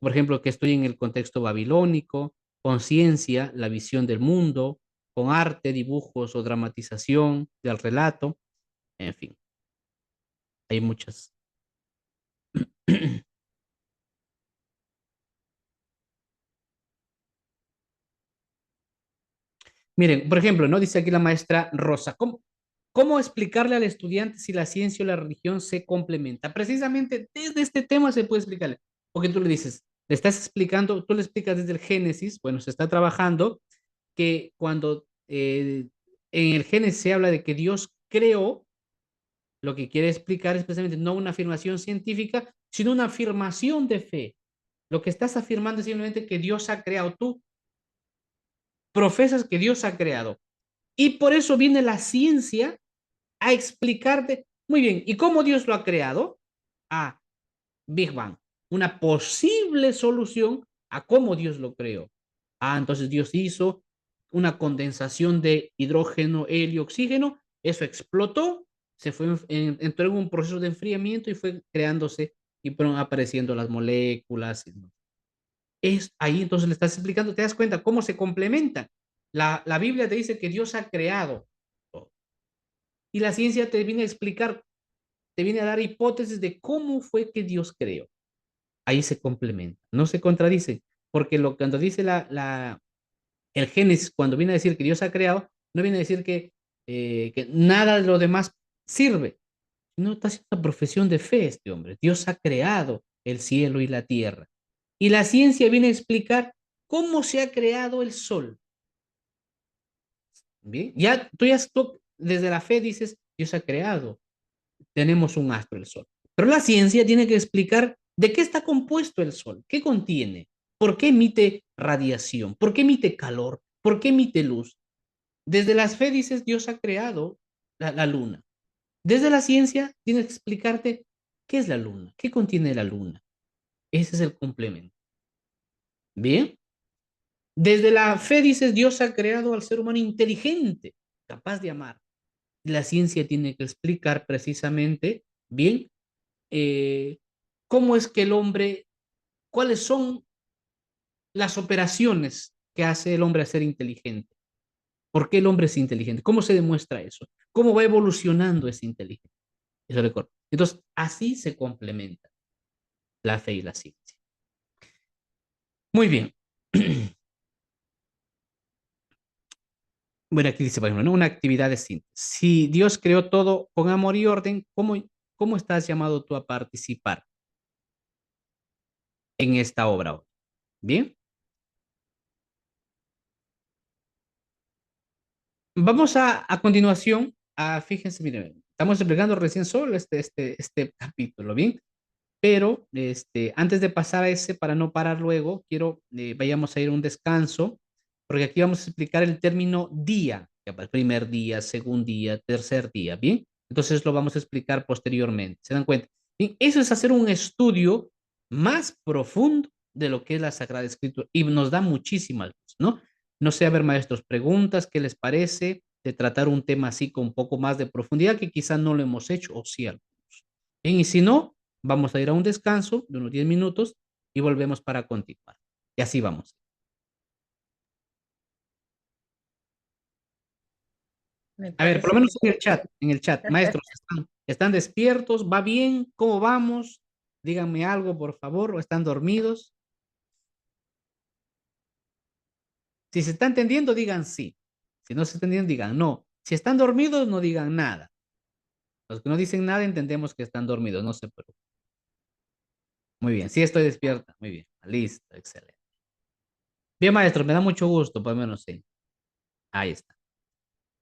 por ejemplo, que estoy en el contexto babilónico, con ciencia, la visión del mundo, con arte, dibujos o dramatización del relato, en fin, hay muchas. Miren, por ejemplo, ¿no? Dice aquí la maestra Rosa, ¿cómo explicarle al estudiante si la ciencia o la religión se complementan? Precisamente desde este tema se puede explicarle, porque tú le dices, le estás explicando, tú le explicas desde el Génesis, bueno, se está trabajando que cuando en el Génesis se habla de que Dios creó, lo que quiere explicar es precisamente no una afirmación científica, sino una afirmación de fe. Lo que estás afirmando es simplemente que Dios ha creado. Tú profesas que Dios ha creado. Y por eso viene la ciencia a explicarte, muy bien, ¿y cómo Dios lo ha creado? A Big Bang, una posible solución a cómo Dios lo creó. Entonces Dios hizo una condensación de hidrógeno, helio, oxígeno, eso explotó, se fue, entró en un proceso de enfriamiento y fue creándose y fueron apareciendo las moléculas. Es ahí entonces le estás explicando, te das cuenta cómo se complementan. La Biblia te dice que Dios ha creado todo. Y la ciencia te viene a explicar, te viene a dar hipótesis de cómo fue que Dios creó. Ahí se complementa, no se contradice, porque cuando dice el Génesis, cuando viene a decir que Dios ha creado, no viene a decir que nada de lo demás sirve. No está haciendo una profesión de fe este hombre. Dios ha creado el cielo y la tierra. Y la ciencia viene a explicar cómo se ha creado el sol. Bien, ya tú desde la fe dices, Dios ha creado, tenemos un astro, el sol. Pero la ciencia tiene que explicar de qué está compuesto el sol, qué contiene, por qué emite radiación, por qué emite calor, por qué emite luz. Desde la fe dices, Dios ha creado la luna. Desde la ciencia tiene que explicarte qué es la luna, qué contiene la luna. Ese es el complemento. Bien. Desde la fe dices, Dios ha creado al ser humano inteligente, capaz de amar. La ciencia tiene que explicar precisamente, bien, eh, cómo es que el hombre, cuáles son las operaciones que hace el hombre a ser inteligente. ¿Por qué el hombre es inteligente? ¿Cómo se demuestra eso? ¿Cómo va evolucionando esa inteligencia? Eso recuerdo. Entonces, así se complementa la fe y la ciencia. Muy bien. Bueno, aquí dice, por ejemplo, ¿no? Una actividad de síntesis. Si Dios creó todo con amor y orden, ¿cómo estás llamado tú a participar en esta obra? Bien, vamos a continuación, fíjense, miren, estamos explicando recién solo este capítulo, ¿bien? Pero antes de pasar a ese, para no parar luego, quiero, vayamos a ir a un descanso, porque aquí vamos a explicar el término día, que va el primer día, segundo día, tercer día, ¿bien? Entonces lo vamos a explicar posteriormente, ¿se dan cuenta? Bien, eso es hacer un estudio más profundo de lo que es la Sagrada Escritura y nos da muchísimas luz, ¿no? No sé, a ver, maestros, preguntas, ¿qué les parece de tratar un tema así con un poco más de profundidad que quizás no lo hemos hecho, o sí algunos? Bien, y si no, vamos a ir a un descanso de unos 10 minutos y volvemos para continuar. Y así vamos. Me A ver, por lo parece menos perfecto. en el chat, maestros, ¿están despiertos? ¿Va bien? ¿Cómo vamos? Díganme algo, por favor, o están dormidos. Si se está entendiendo, digan sí. Si no se está entendiendo, digan no. Si están dormidos, no digan nada. Los que no dicen nada, entendemos que están dormidos, no se preocupen. Muy bien, sí estoy despierta. Muy bien, listo, excelente. Bien, maestros, me da mucho gusto, por lo menos sí. Ahí está.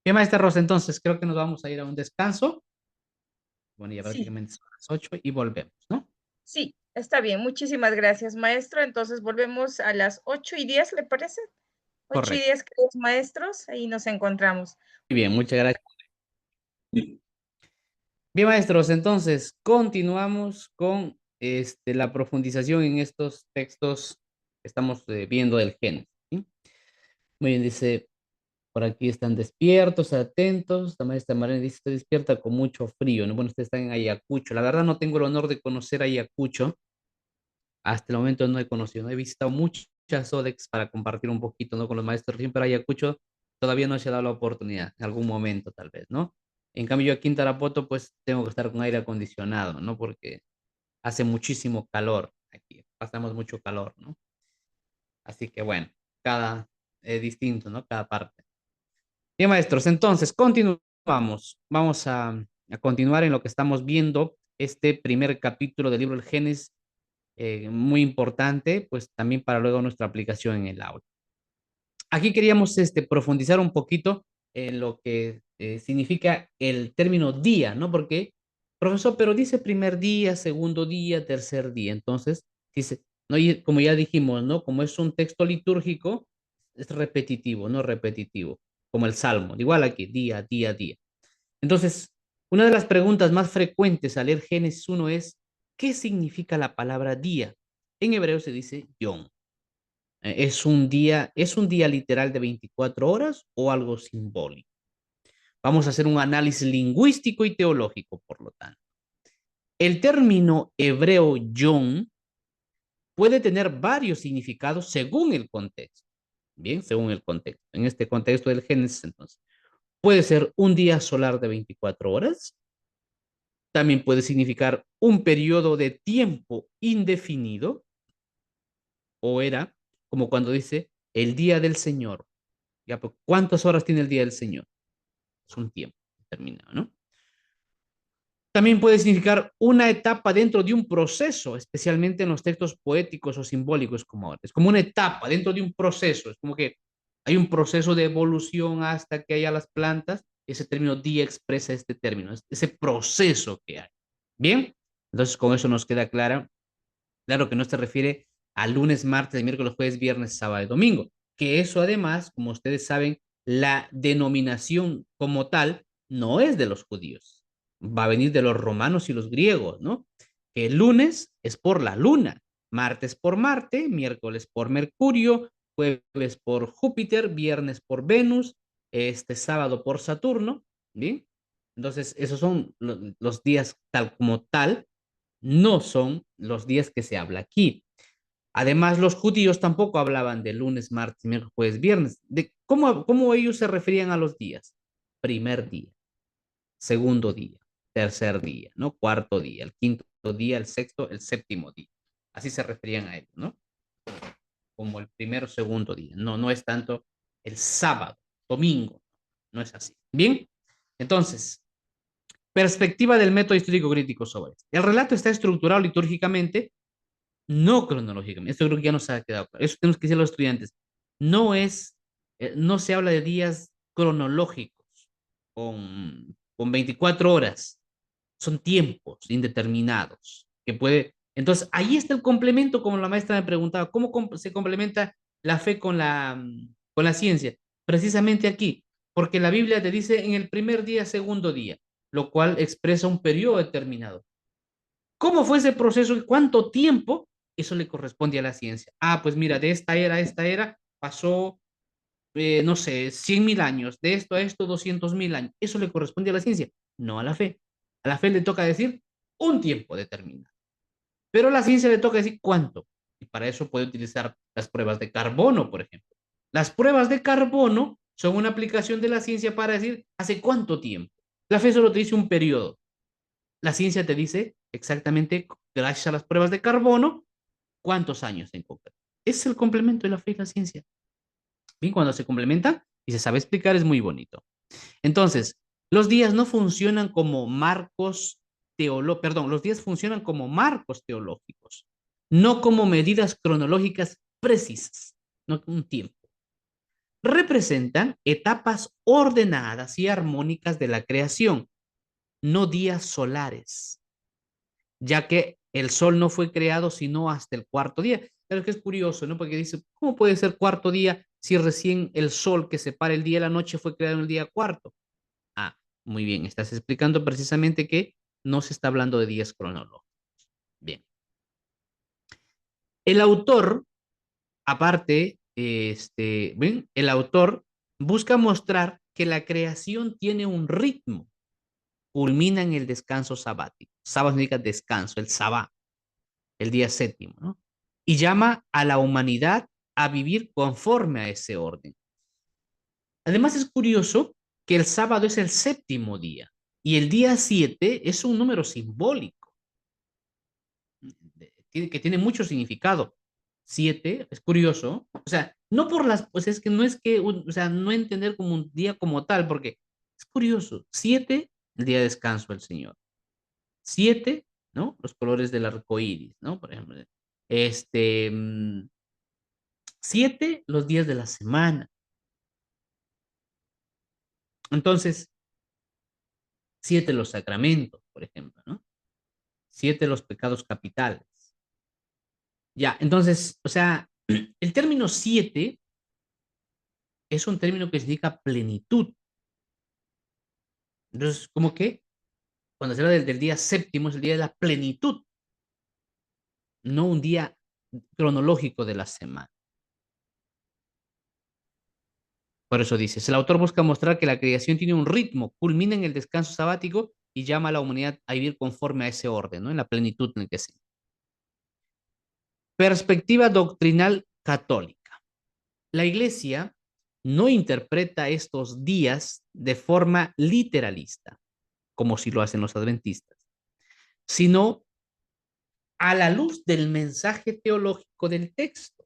Bien, maestra Rosa, entonces creo que nos vamos a ir a un descanso. Bueno, ya Sí, prácticamente son las 8 y volvemos, ¿no? sí, está bien. Muchísimas gracias, maestro. Entonces volvemos a las 8:10, ¿le parece? Ocho y Correcto. 10, queridos maestros, ahí nos encontramos. Muy bien, muchas gracias. Bien, maestros, entonces continuamos con la profundización en estos textos que estamos viendo del Génesis, ¿sí? Muy bien, dice, por aquí están despiertos, atentos. La maestra Marina dice, estoy despierta con mucho frío, ¿no? Bueno, ustedes están en Ayacucho. La verdad no tengo el honor de conocer Ayacucho. Hasta el momento no he conocido, no he visitado muchas Sodex para compartir un poquito, ¿no? Con los maestros recién, pero Ayacucho todavía no se ha dado la oportunidad, en algún momento tal vez, ¿no? En cambio yo aquí en Tarapoto pues tengo que estar con aire acondicionado, ¿no? Porque hace muchísimo calor aquí, pasamos mucho calor, ¿no? Así que bueno, cada distinto, ¿no? Cada parte. Bien, maestros, entonces continuamos. Vamos a continuar en lo que estamos viendo, este primer capítulo del libro del Génesis, muy importante, pues también para luego nuestra aplicación en el aula. Aquí queríamos profundizar un poquito en lo que significa el término día, ¿no? Porque, profesor, pero dice primer día, segundo día, tercer día. Entonces, dice, ¿no? Y como ya dijimos, ¿no? Como es un texto litúrgico, es repetitivo, ¿no? Repetitivo, como el Salmo. Igual aquí, día, día, día. Entonces, una de las preguntas más frecuentes al leer Génesis 1 es, ¿qué significa la palabra día? En hebreo se dice yom. ¿Es un día literal de 24 horas o algo simbólico? Vamos a hacer un análisis lingüístico y teológico, por lo tanto. El término hebreo yom puede tener varios significados según el contexto. Bien, según el contexto. En este contexto del Génesis, entonces, puede ser un día solar de 24 horas. También puede significar un periodo de tiempo indefinido, o era como cuando dice el día del Señor. Ya, pues, ¿cuántas horas tiene el día del Señor? Es un tiempo determinado, ¿no? También puede significar una etapa dentro de un proceso, especialmente en los textos poéticos o simbólicos como ahora. Es como una etapa dentro de un proceso, es como que hay un proceso de evolución hasta que haya las plantas. Ese término día expresa este término, ese proceso que hay. Bien, entonces con eso nos queda claro que no se refiere a lunes, martes, miércoles, jueves, viernes, sábado y domingo, que eso además, como ustedes saben, la denominación como tal no es de los judíos, va a venir de los romanos y los griegos, ¿no? Que el lunes es por la luna, martes por Marte, miércoles por Mercurio, jueves por Júpiter, viernes por Venus, este sábado por Saturno, ¿bien? Entonces, esos son los días tal como tal, no son los días que se habla aquí. Además, los judíos tampoco hablaban de lunes, martes, miércoles, jueves, viernes. ¿Cómo ellos se referían a los días? Primer día, segundo día, tercer día, ¿no? Cuarto día, el quinto día, el sexto, el séptimo día. Así se referían a ellos, ¿no? Como el primero, segundo día. No, no es tanto el sábado, domingo. No es así. Bien, entonces, perspectiva del método histórico crítico sobre esto. El relato está estructurado litúrgicamente, no cronológicamente. Esto creo que ya nos ha quedado claro. Eso tenemos que decir a los estudiantes. No se habla de días cronológicos con 24 horas. Son tiempos indeterminados que puede. Entonces, ahí está el complemento, como la maestra me preguntaba, ¿cómo se complementa la fe con la ciencia? Precisamente aquí, porque la Biblia te dice en el primer día, segundo día, lo cual expresa un periodo determinado. ¿Cómo fue ese proceso y cuánto tiempo? Eso le corresponde a la ciencia. Ah, pues mira, de esta era a esta era pasó, no sé, 100.000 años, de esto a esto 200.000 años. Eso le corresponde a la ciencia, no a la fe. A la fe le toca decir un tiempo determinado, pero a la ciencia le toca decir cuánto. Y para eso puede utilizar las pruebas de carbono, por ejemplo. Las pruebas de carbono son una aplicación de la ciencia para decir hace cuánto tiempo. La fe solo te dice un periodo. La ciencia te dice exactamente, gracias a las pruebas de carbono, cuántos años en concreto. Es el complemento de la fe y la ciencia. Bien, cuando se complementan y se sabe explicar es muy bonito. Entonces, los días no funcionan como marcos perdón, los días funcionan como marcos teológicos, no como medidas cronológicas precisas, no un tiempo. Representan etapas ordenadas y armónicas de la creación, no días solares, ya que el sol no fue creado sino hasta el cuarto día. Pero que es curioso, ¿no? Porque dice, ¿cómo puede ser cuarto día si recién el sol que separa el día y la noche fue creado en el día cuarto? Ah, muy bien, estás explicando precisamente que no se está hablando de días cronológicos. Bien. El autor, aparte, ¿ven? El autor busca mostrar que la creación tiene un ritmo, culmina en el descanso sabático. Sábado significa descanso, el sabá, el día séptimo, ¿no? Y llama a la humanidad a vivir conforme a ese orden. Además es curioso que el sábado es el séptimo día y el día 7 es un número simbólico que tiene mucho significado. 7, es curioso, o sea, no por las, pues es que no es que, o sea, no entender como un día como tal, porque es curioso, 7, el día de descanso del Señor, 7, ¿no? Los colores del arco iris, ¿no? Por ejemplo, este, 7, los días de la semana. Entonces, 7, los sacramentos, por ejemplo, ¿no? 7, los pecados capitales. Ya, entonces, o sea, el término 7 es un término que significa plenitud. Entonces, como que cuando se habla del día séptimo es el día de la plenitud, no un día cronológico de la semana. Por eso dices, el autor busca mostrar que la creación tiene un ritmo, culmina en el descanso sabático y llama a la humanidad a vivir conforme a ese orden, ¿no? En la plenitud en el que se. Perspectiva doctrinal católica. La Iglesia no interpreta estos días de forma literalista, como si lo hacen los adventistas, sino a la luz del mensaje teológico del texto.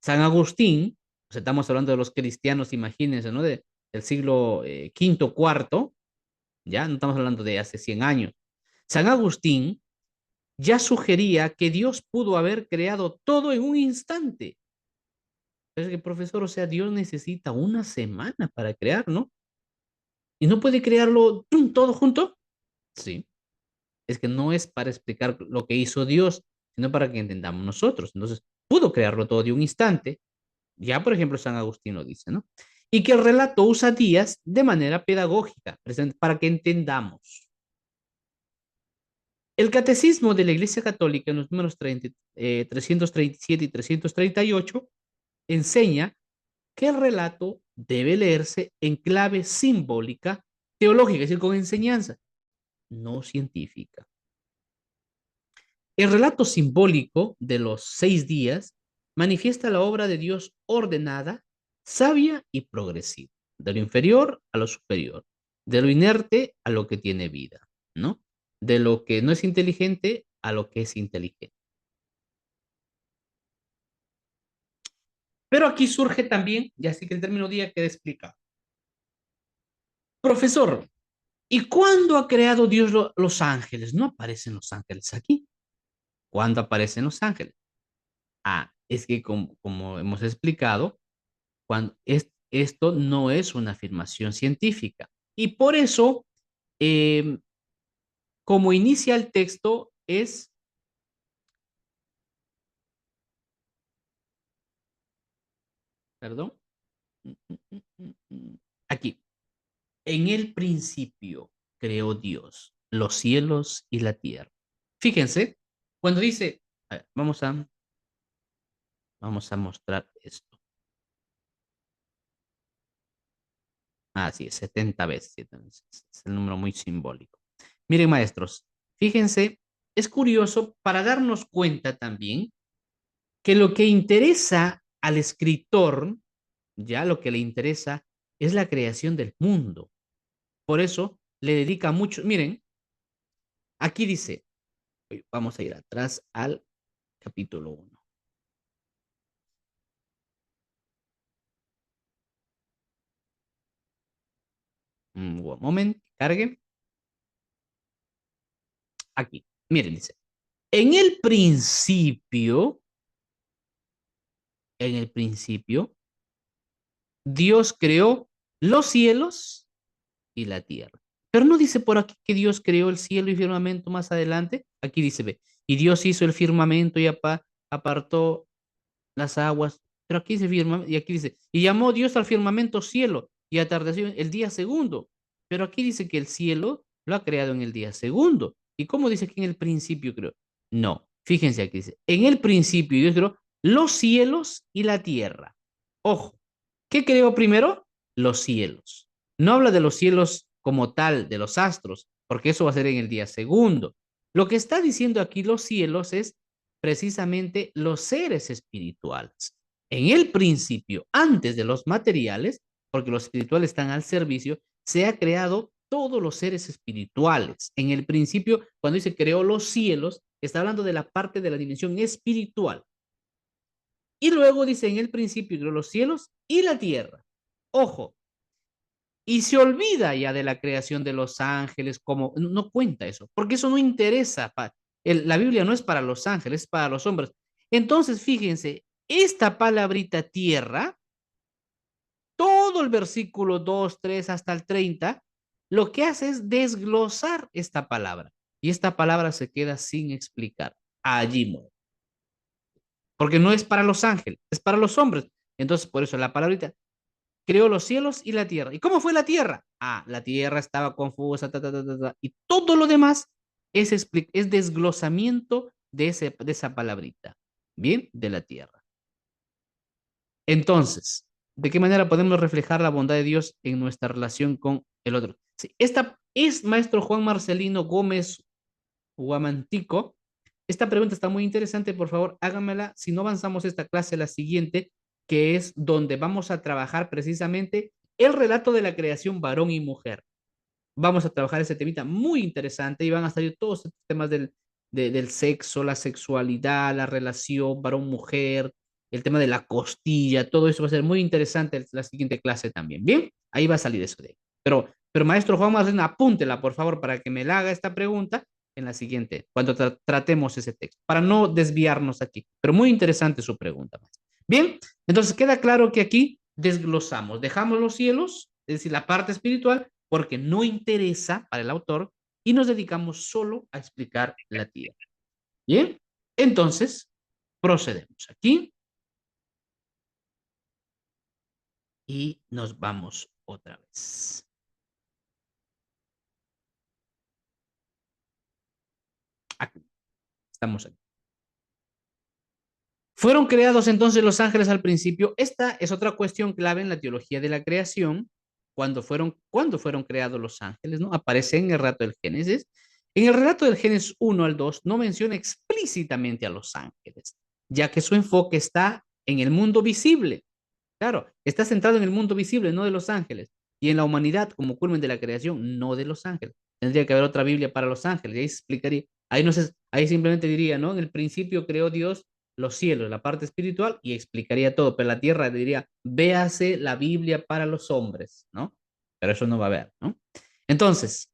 San Agustín, pues estamos hablando de los cristianos, imagínense, ¿no? Del siglo quinto, cuarto, ya no estamos hablando de hace 100 años. San Agustín ya sugería que Dios pudo haber creado todo en un instante. Es que, profesor, o sea, Dios necesita una semana para crear, ¿no? ¿Y no puede crearlo todo junto? Sí. Es que no es para explicar lo que hizo Dios, sino para que entendamos nosotros. Entonces, pudo crearlo todo de un instante. Ya, por ejemplo, San Agustín lo dice, ¿no? Y que el relato usa días de manera pedagógica, para que entendamos. El catecismo de la Iglesia Católica, en los números 337 y 338, enseña que el relato debe leerse en clave simbólica, teológica, es decir, con enseñanza, no científica. El relato simbólico de los 6 días manifiesta la obra de Dios ordenada, sabia y progresiva, de lo inferior a lo superior, de lo inerte a lo que tiene vida, ¿no? De lo que no es inteligente a lo que es inteligente. Pero aquí surge también, ya sí que el término día queda explicado. Profesor, ¿y cuándo ha creado Dios los ángeles? No aparecen los ángeles aquí. ¿Cuándo aparecen los ángeles? Ah, es que como hemos explicado, esto no es una afirmación científica. Y por eso, eh, como inicia el texto, es, perdón, aquí, en el principio creó Dios los cielos y la tierra. Fíjense, cuando dice, a ver, vamos a mostrar esto. Ah, sí, 70 veces, es el número muy simbólico. Miren, maestros, fíjense, es curioso para darnos cuenta también que lo que interesa al escritor, ya lo que le interesa es la creación del mundo. Por eso le dedica mucho. Miren, aquí dice, vamos a ir atrás al capítulo 1. Un momento, cargue. Aquí, miren, dice, en el principio, en el principio, Dios creó los cielos y la tierra. Pero no dice por aquí que Dios creó el cielo y firmamento más adelante. Aquí dice, ve, y Dios hizo el firmamento y apartó las aguas. Pero aquí dice firmamento, y aquí dice, y llamó Dios al firmamento cielo y atardeció el día segundo. Pero aquí dice que el cielo lo ha creado en el día segundo. ¿Y cómo dice que en el principio creó? No, fíjense aquí dice, en el principio Dios creó los cielos y la tierra. Ojo, ¿qué creó primero? Los cielos. No habla de los cielos como tal, de los astros, porque eso va a ser en el día segundo. Lo que está diciendo aquí los cielos es precisamente los seres espirituales. En el principio, antes de los materiales, porque los espirituales están al servicio, se ha creado todos los seres espirituales. En el principio, cuando dice creó los cielos, está hablando de la parte de la dimensión espiritual. Y luego dice, en el principio creó los cielos y la tierra. Ojo, y se olvida ya de la creación de los ángeles, como no cuenta eso, porque eso no interesa. La Biblia no es para los ángeles, es para los hombres. Entonces, fíjense, esta palabrita tierra, todo el versículo 2 3 hasta el 30 lo que hace es desglosar esta palabra. Y esta palabra se queda sin explicar. Allí muere. Porque no es para los ángeles, es para los hombres. Entonces, por eso la palabrita creó los cielos y la tierra. ¿Y cómo fue la tierra? Ah, la tierra estaba confusa, y todo lo demás es desglosamiento de esa palabrita. Bien, de la tierra. Entonces, ¿de qué manera podemos reflejar la bondad de Dios en nuestra relación con el otro? Sí, esta es maestro Juan Marcelino Gómez Guamantico. Esta pregunta está muy interesante, por favor, háganmela. Si no avanzamos esta clase, la siguiente, que es donde vamos a trabajar precisamente el relato de la creación varón y mujer. Vamos a trabajar ese temita muy interesante y van a salir todos estos temas del sexo, la sexualidad, la relación varón-mujer, el tema de la costilla, todo eso va a ser muy interesante la siguiente clase también. Bien, ahí va a salir eso de ahí. Pero maestro Juan Martín, apúntela, por favor, para que me la haga esta pregunta en la siguiente, cuando tratemos ese texto, para no desviarnos aquí. Pero muy interesante su pregunta. Bien, entonces queda claro que aquí desglosamos, dejamos los cielos, es decir, la parte espiritual, porque no interesa para el autor y nos dedicamos solo a explicar la tierra. Bien, entonces procedemos aquí y nos vamos otra vez. Aquí, estamos aquí. ¿Fueron creados entonces los ángeles al principio? Esta es otra cuestión clave en la teología de la creación. ¿Cuándo fueron creados los ángeles? ¿No? Aparece en el relato del Génesis. En el relato del Génesis 1 al 2 no menciona explícitamente a los ángeles, ya que su enfoque está en el mundo visible. Claro, está centrado en el mundo visible, no de los ángeles. Y en la humanidad como culmen de la creación, no de los ángeles. Tendría que haber otra Biblia para los ángeles. Y ahí explicaría, ahí, no sé, ahí simplemente diría, ¿no? En el principio creó Dios los cielos, la parte espiritual, y explicaría todo. Pero la tierra diría, véase la Biblia para los hombres, ¿no? Pero eso no va a haber, ¿no? Entonces,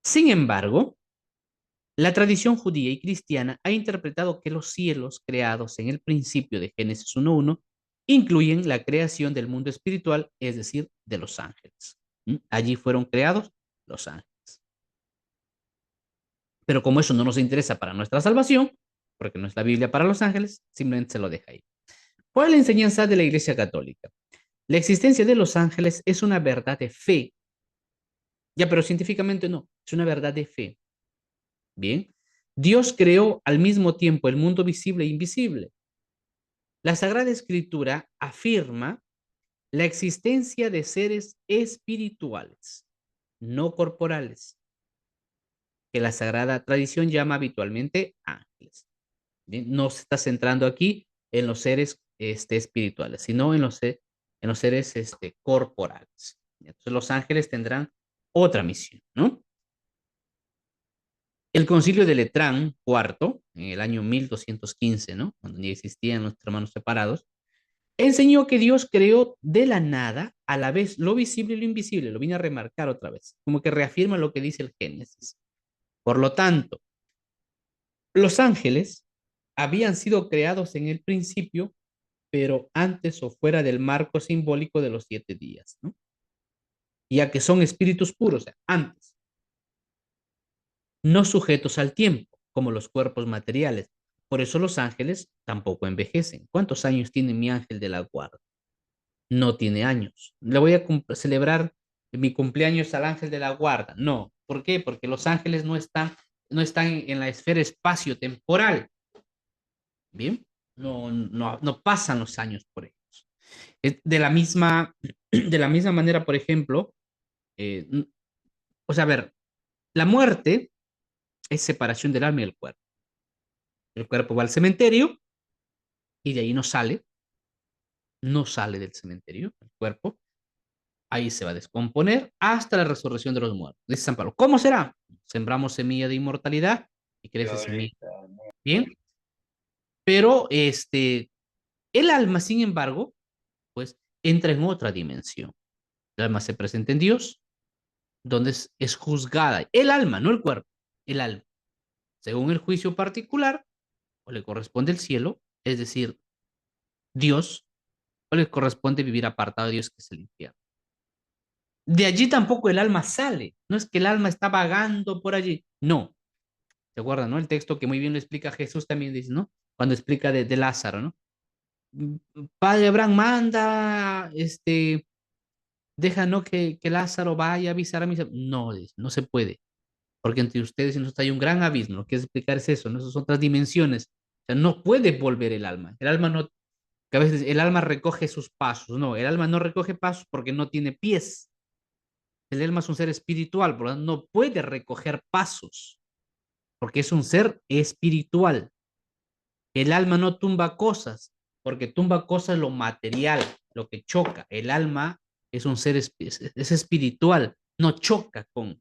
sin embargo, la tradición judía y cristiana ha interpretado que los cielos creados en el principio de Génesis 1.1 incluyen la creación del mundo espiritual, es decir, de los ángeles. Allí fueron creados los ángeles. Pero como eso no nos interesa para nuestra salvación, porque no es la Biblia para los ángeles, simplemente se lo deja ahí. ¿Cuál es la enseñanza de la Iglesia Católica? La existencia de los ángeles es una verdad de fe. Ya, pero científicamente no, es una verdad de fe. Bien, Dios creó al mismo tiempo el mundo visible e invisible. La Sagrada Escritura afirma la existencia de seres espirituales, no corporales, que la Sagrada Tradición llama habitualmente ángeles. ¿Bien? No se está centrando aquí en los seres espirituales, sino en los seres corporales. Entonces los ángeles tendrán otra misión, ¿no? El concilio de Letrán, cuarto, en el año 1215, ¿no? Cuando ni existían los hermanos separados, enseñó que Dios creó de la nada a la vez lo visible y lo invisible. Lo vine a remarcar otra vez, como que reafirma lo que dice el Génesis. Por lo tanto, los ángeles habían sido creados en el principio, pero antes o fuera del marco simbólico de los 7 días, ¿no? Ya que son espíritus puros, o sea, antes, no sujetos al tiempo, como los cuerpos materiales. Por eso los ángeles tampoco envejecen. ¿Cuántos años tiene mi ángel de la guarda? No tiene años. Le voy a celebrar mi cumpleaños al ángel de la guarda. No. ¿Por qué? Porque los ángeles no están en la esfera espacio-temporal. Bien. No pasan los años por ellos. De la misma manera, por ejemplo, eh, o sea, a ver, la muerte es separación del alma y del cuerpo. El cuerpo va al cementerio y de ahí no sale del cementerio, el cuerpo, ahí se va a descomponer hasta la resurrección de los muertos. Dice San Pablo, ¿cómo será? Sembramos semilla de inmortalidad y crece semilla. Bien, pero El alma, sin embargo, pues entra en otra dimensión. El alma se presenta en Dios, donde es juzgada. El alma, no el cuerpo, el alma. Según el juicio particular, o le corresponde el cielo, es decir, Dios, o le corresponde vivir apartado de Dios, que es el infierno. De allí tampoco el alma sale. No es que el alma está vagando por allí. No. ¿Se acuerdan, no? El texto que muy bien lo explica Jesús también dice, ¿no? Cuando explica de Lázaro, ¿no? Padre Abraham manda, deja, ¿no? Que Lázaro vaya a avisar a mis... No, dice, no se puede, porque entre ustedes y nosotros hay un gran abismo. Lo que es explicar es eso, ¿no? Esas son otras dimensiones. O sea, no puede volver el alma. El alma no, que a veces el alma recoge sus pasos. No, el alma no recoge pasos porque no tiene pies. El alma es un ser espiritual, por lo tanto no puede recoger pasos, porque es un ser espiritual. El alma no tumba cosas, porque tumba cosas lo material, lo que choca. El alma es un ser es espiritual, no choca con.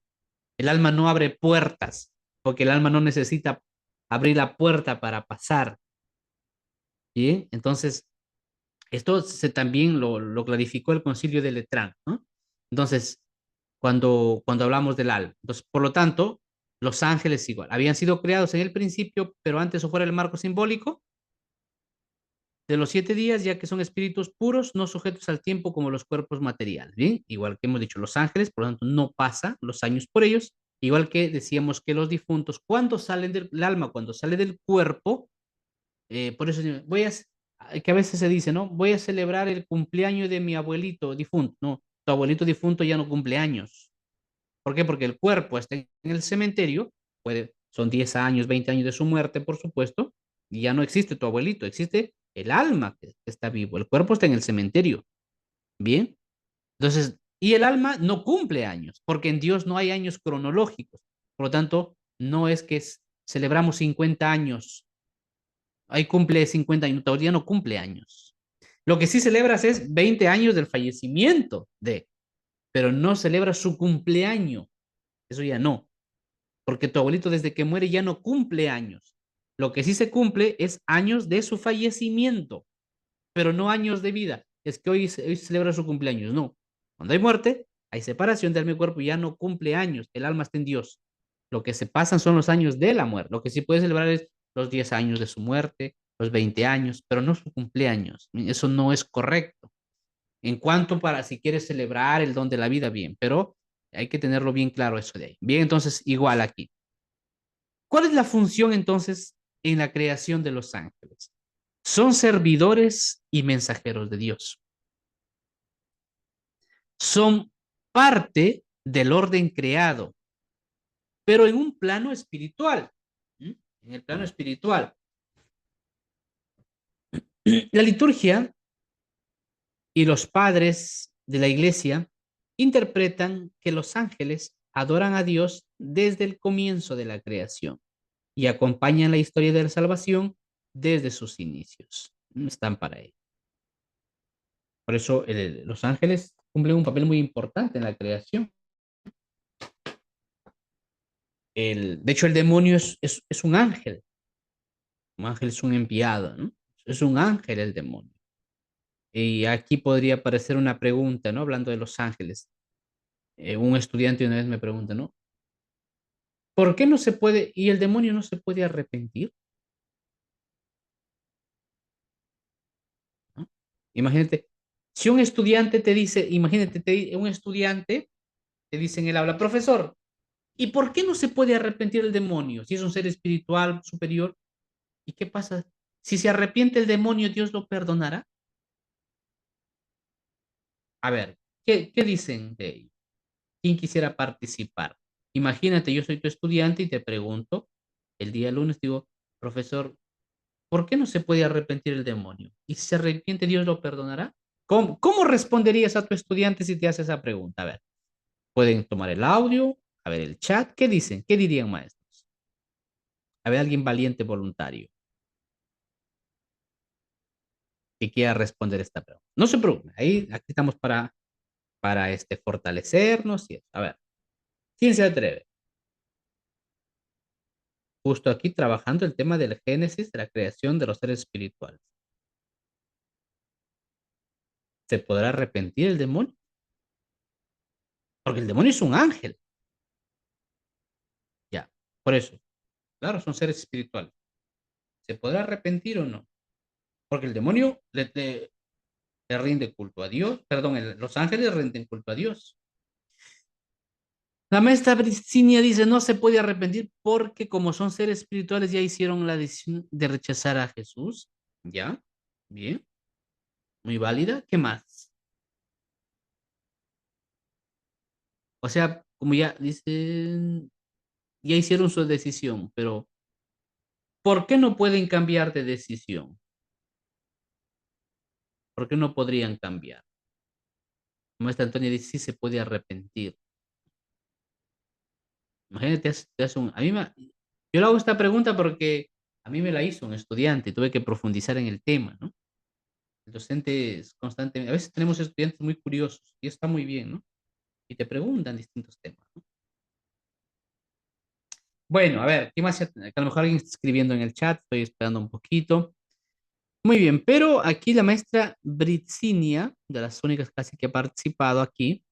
El alma no abre puertas, porque el alma no necesita abrir la puerta para pasar. ¿Sí? Entonces, esto también lo clarificó el concilio de Letrán, ¿no? Entonces, cuando hablamos del alma. Entonces, por lo tanto, los ángeles igual, habían sido creados en el principio, pero antes o fuera el marco simbólico de los 7 días, ya que son espíritus puros, no sujetos al tiempo como los cuerpos materiales, ¿bien? Igual que hemos dicho, los ángeles, por lo tanto, no pasa los años por ellos, igual que decíamos que los difuntos, cuando salen del el alma, cuando sale del cuerpo, por eso que a veces se dice, ¿no? Voy a celebrar el cumpleaños de mi abuelito difunto, no, tu abuelito difunto ya no cumple años. ¿Por qué? Porque el cuerpo está en el cementerio, son 10 años, 20 años de su muerte, por supuesto, y ya no existe tu abuelito, existe el alma que está vivo, el cuerpo está en el cementerio, ¿bien? Entonces, y el alma no cumple años, porque en Dios no hay años cronológicos, por lo tanto, no es que celebramos 50 años, ahí cumple 50 años, todavía no cumple años. Lo que sí celebras es 20 años del fallecimiento pero no celebras su cumpleaños, eso ya no. Porque tu abuelito desde que muere ya no cumple años. Lo que sí se cumple es años de su fallecimiento, pero no años de vida. Es que hoy celebra su cumpleaños, no. Cuando hay muerte, hay separación del alma y cuerpo y ya no cumple años, el alma está en Dios. Lo que se pasan son los años de la muerte. Lo que sí puede celebrar es los 10 años de su muerte, los 20 años, pero no su cumpleaños. Eso no es correcto. En cuanto para si quieres celebrar el don de la vida, bien, pero hay que tenerlo bien claro eso de ahí. Bien, entonces igual aquí. ¿Cuál es la función entonces en la creación de los ángeles? Son servidores y mensajeros de Dios. Son parte del orden creado, pero en un plano espiritual. ¿Mm? En el plano espiritual. La liturgia y los padres de la iglesia interpretan que los ángeles adoran a Dios desde el comienzo de la creación y acompañan la historia de la salvación desde sus inicios. Están para ello. Por eso los ángeles cumplen un papel muy importante en la creación. De hecho, el demonio es un ángel es un enviado, ¿no? Es un ángel el demonio. Y aquí podría aparecer una pregunta, ¿no? Hablando de los ángeles. Un estudiante una vez me pregunta, ¿no? ¿Por qué no se puede, y el demonio no se puede arrepentir? ¿No? Imagínate, si un estudiante te dice, imagínate, un estudiante te dice en el aula, profesor, ¿y por qué no se puede arrepentir el demonio? Si es un ser espiritual superior, ¿y qué pasa? Si se arrepiente el demonio, ¿Dios lo perdonará? A ver, ¿qué dicen de ello? ¿Quién quisiera participar? Imagínate, yo soy tu estudiante y te pregunto, el día lunes digo, profesor, ¿por qué no se puede arrepentir el demonio? ¿Y si se arrepiente, Dios lo perdonará? ¿Cómo responderías a tu estudiante si te hace esa pregunta? A ver, pueden tomar el audio, a ver el chat, ¿qué dicen? ¿Qué dirían maestros? A ver, alguien valiente voluntario que quiera responder esta pregunta. No se preocupen, ahí aquí estamos para fortalecernos y eso. A ver, ¿quién se atreve? Justo aquí trabajando el tema del génesis de la creación de los seres espirituales. ¿Se podrá arrepentir el demonio? Porque el demonio es un ángel, ya. Por eso, claro, son seres espirituales. ¿Se podrá arrepentir o no? Porque el demonio le rinde culto a Dios, perdón, los ángeles rinden culto a Dios. La maestra Virginia dice, no se puede arrepentir porque como son seres espirituales ya hicieron la decisión de rechazar a Jesús. ¿Ya? Bien, muy válida. ¿Qué más? O sea, como ya dicen, ya hicieron su decisión, pero ¿por qué no pueden cambiar de decisión? ¿Por qué no podrían cambiar? La maestra Antonia dice, sí se puede arrepentir. Imagínate, te hace un... yo le hago esta pregunta porque a mí me la hizo un estudiante y tuve que profundizar en el tema, ¿no? El docente es constantemente, a veces tenemos estudiantes muy curiosos y está muy bien, ¿no? Y te preguntan distintos temas, ¿no? Bueno, a ver, ¿qué más? Que a lo mejor alguien está escribiendo en el chat, estoy esperando un poquito. Muy bien, pero aquí la maestra Britsinia, de las únicas casi que ha participado aquí,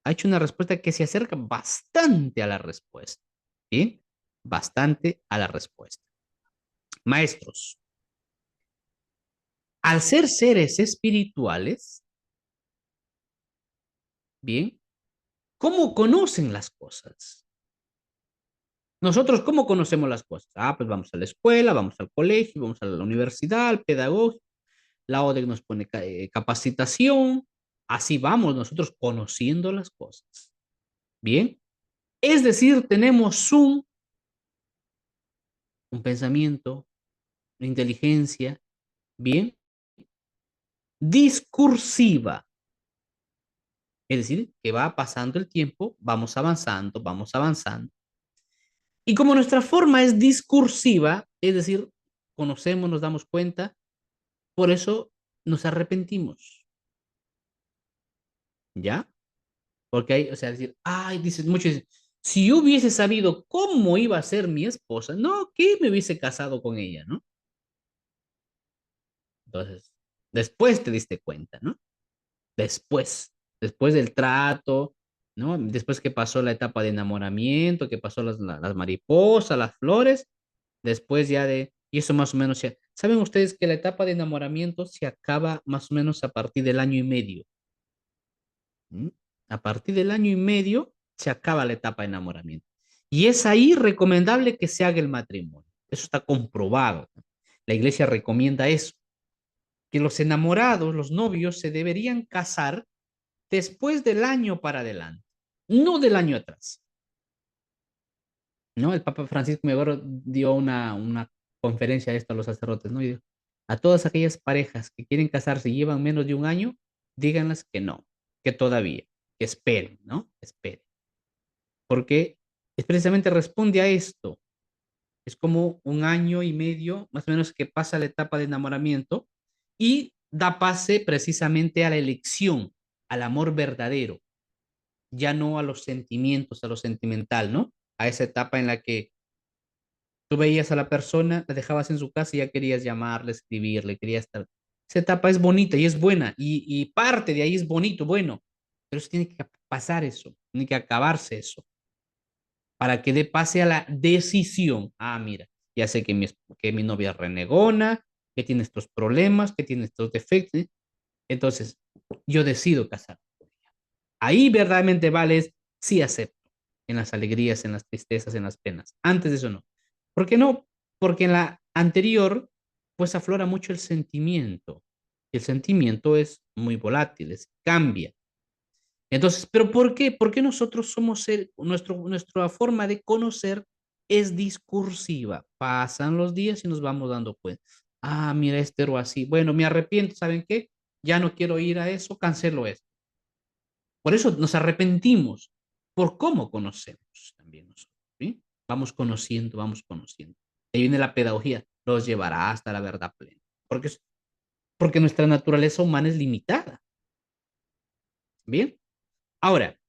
ha hecho una respuesta que se acerca bastante a la respuesta, ¿sí? Bastante a la respuesta. Maestros, al ser seres espirituales, bien, ¿cómo conocen las cosas? Nosotros, ¿cómo conocemos las cosas? Ah, pues vamos a la escuela, vamos al colegio, vamos a la universidad, al pedagógico, la ODE nos pone capacitación, así vamos nosotros conociendo las cosas. Bien, es decir, tenemos un pensamiento, una inteligencia, bien, discursiva. Es decir, que va pasando el tiempo, vamos avanzando, vamos avanzando. Y como nuestra forma es discursiva, es decir, conocemos, nos damos cuenta, por eso nos arrepentimos, ¿ya? Porque hay, o sea, decir, ay, dicen, muchos dicen, si yo hubiese sabido cómo iba a ser mi esposa, no, que me hubiese casado con ella, ¿no? Entonces, después te diste cuenta, ¿no? Después del trato, ¿no? Después que pasó la etapa de enamoramiento, que pasó las mariposas, las flores, después ya de, y eso más o menos, ¿saben ustedes que la etapa de enamoramiento se acaba más o menos a partir del año y medio? ¿Mm? A partir del año y medio se acaba la etapa de enamoramiento. Y es ahí recomendable que se haga el matrimonio. Eso está comprobado. La iglesia recomienda eso, que los enamorados, los novios, se deberían casar después del año para adelante, no del año atrás. ¿No? El Papa Francisco Megoro dio una conferencia de esto a los sacerdotes, ¿no? Y dijo, a todas aquellas parejas que quieren casarse y llevan menos de un año, díganles que no, que todavía, que esperen, ¿no? Esperen. Porque es precisamente responde a esto. Es como un año y medio, más o menos, que pasa la etapa de enamoramiento y da pase precisamente a la elección, al amor verdadero, ya no a los sentimientos, a lo sentimental, ¿no? A esa etapa en la que tú veías a la persona, la dejabas en su casa y ya querías llamarle, escribirle, querías estar. Esa etapa es bonita y es buena y parte de ahí es bonito, bueno, pero eso tiene que pasar eso, tiene que acabarse eso para que dé pase a la decisión. Ah, mira, ya sé que mi novia es renegona, que tiene estos problemas, que tiene estos defectos. ¿Eh? Entonces, yo decido casarme con ella. Ahí verdaderamente vale, sí acepto, en las alegrías, en las tristezas, en las penas. Antes de eso no. ¿Por qué no? Porque en la anterior, pues aflora mucho el sentimiento. Y el sentimiento es muy volátil, cambia. Entonces, ¿pero por qué? Porque nosotros somos nuestra forma de conocer es discursiva. Pasan los días y nos vamos dando cuenta. Ah, mira, este era así. Bueno, me arrepiento, ¿saben qué? Ya no quiero ir a eso, cancelo eso. Por eso nos arrepentimos, por cómo conocemos también nosotros, ¿sí? Vamos conociendo, vamos conociendo. Ahí viene la pedagogía, los llevará hasta la verdad plena. Porque nuestra naturaleza humana es limitada. ¿Bien? Ahora,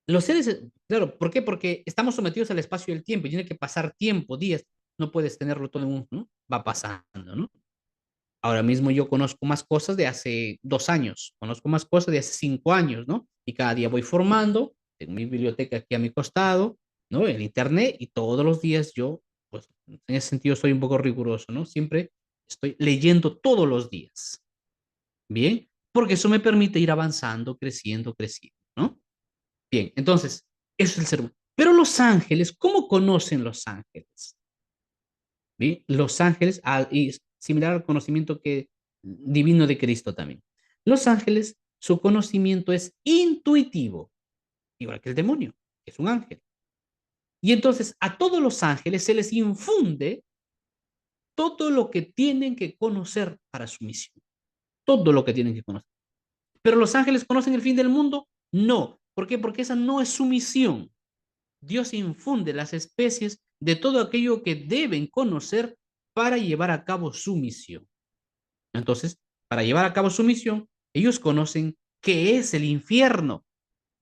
los seres, claro, ¿por qué? Porque estamos sometidos al espacio y el tiempo, y tiene que pasar tiempo, días, no puedes tenerlo todo en un, ¿no? Va pasando, ¿no? Ahora mismo yo conozco más cosas de hace 2 años, conozco más cosas de hace 5 años, ¿no? Y cada día voy formando, tengo mi biblioteca aquí a mi costado, ¿no? El internet y todos los días yo, pues en ese sentido soy un poco riguroso, ¿no? Siempre estoy leyendo todos los días, ¿bien? Porque eso me permite ir avanzando, creciendo, creciendo, ¿no? Bien, entonces, eso es el ser humano. Pero los ángeles, ¿cómo conocen los ángeles? ¿Bien? Los ángeles, y similar al conocimiento divino de Cristo también. Los ángeles, su conocimiento es intuitivo, igual que el demonio, que es un ángel. Y entonces a todos los ángeles se les infunde todo lo que tienen que conocer para su misión. Todo lo que tienen que conocer. Pero los ángeles conocen el fin del mundo. No. ¿Por qué? Porque esa no es su misión. Dios infunde las especies de todo aquello que deben conocer para llevar a cabo su misión. Entonces, para llevar a cabo su misión, ellos conocen qué es el infierno,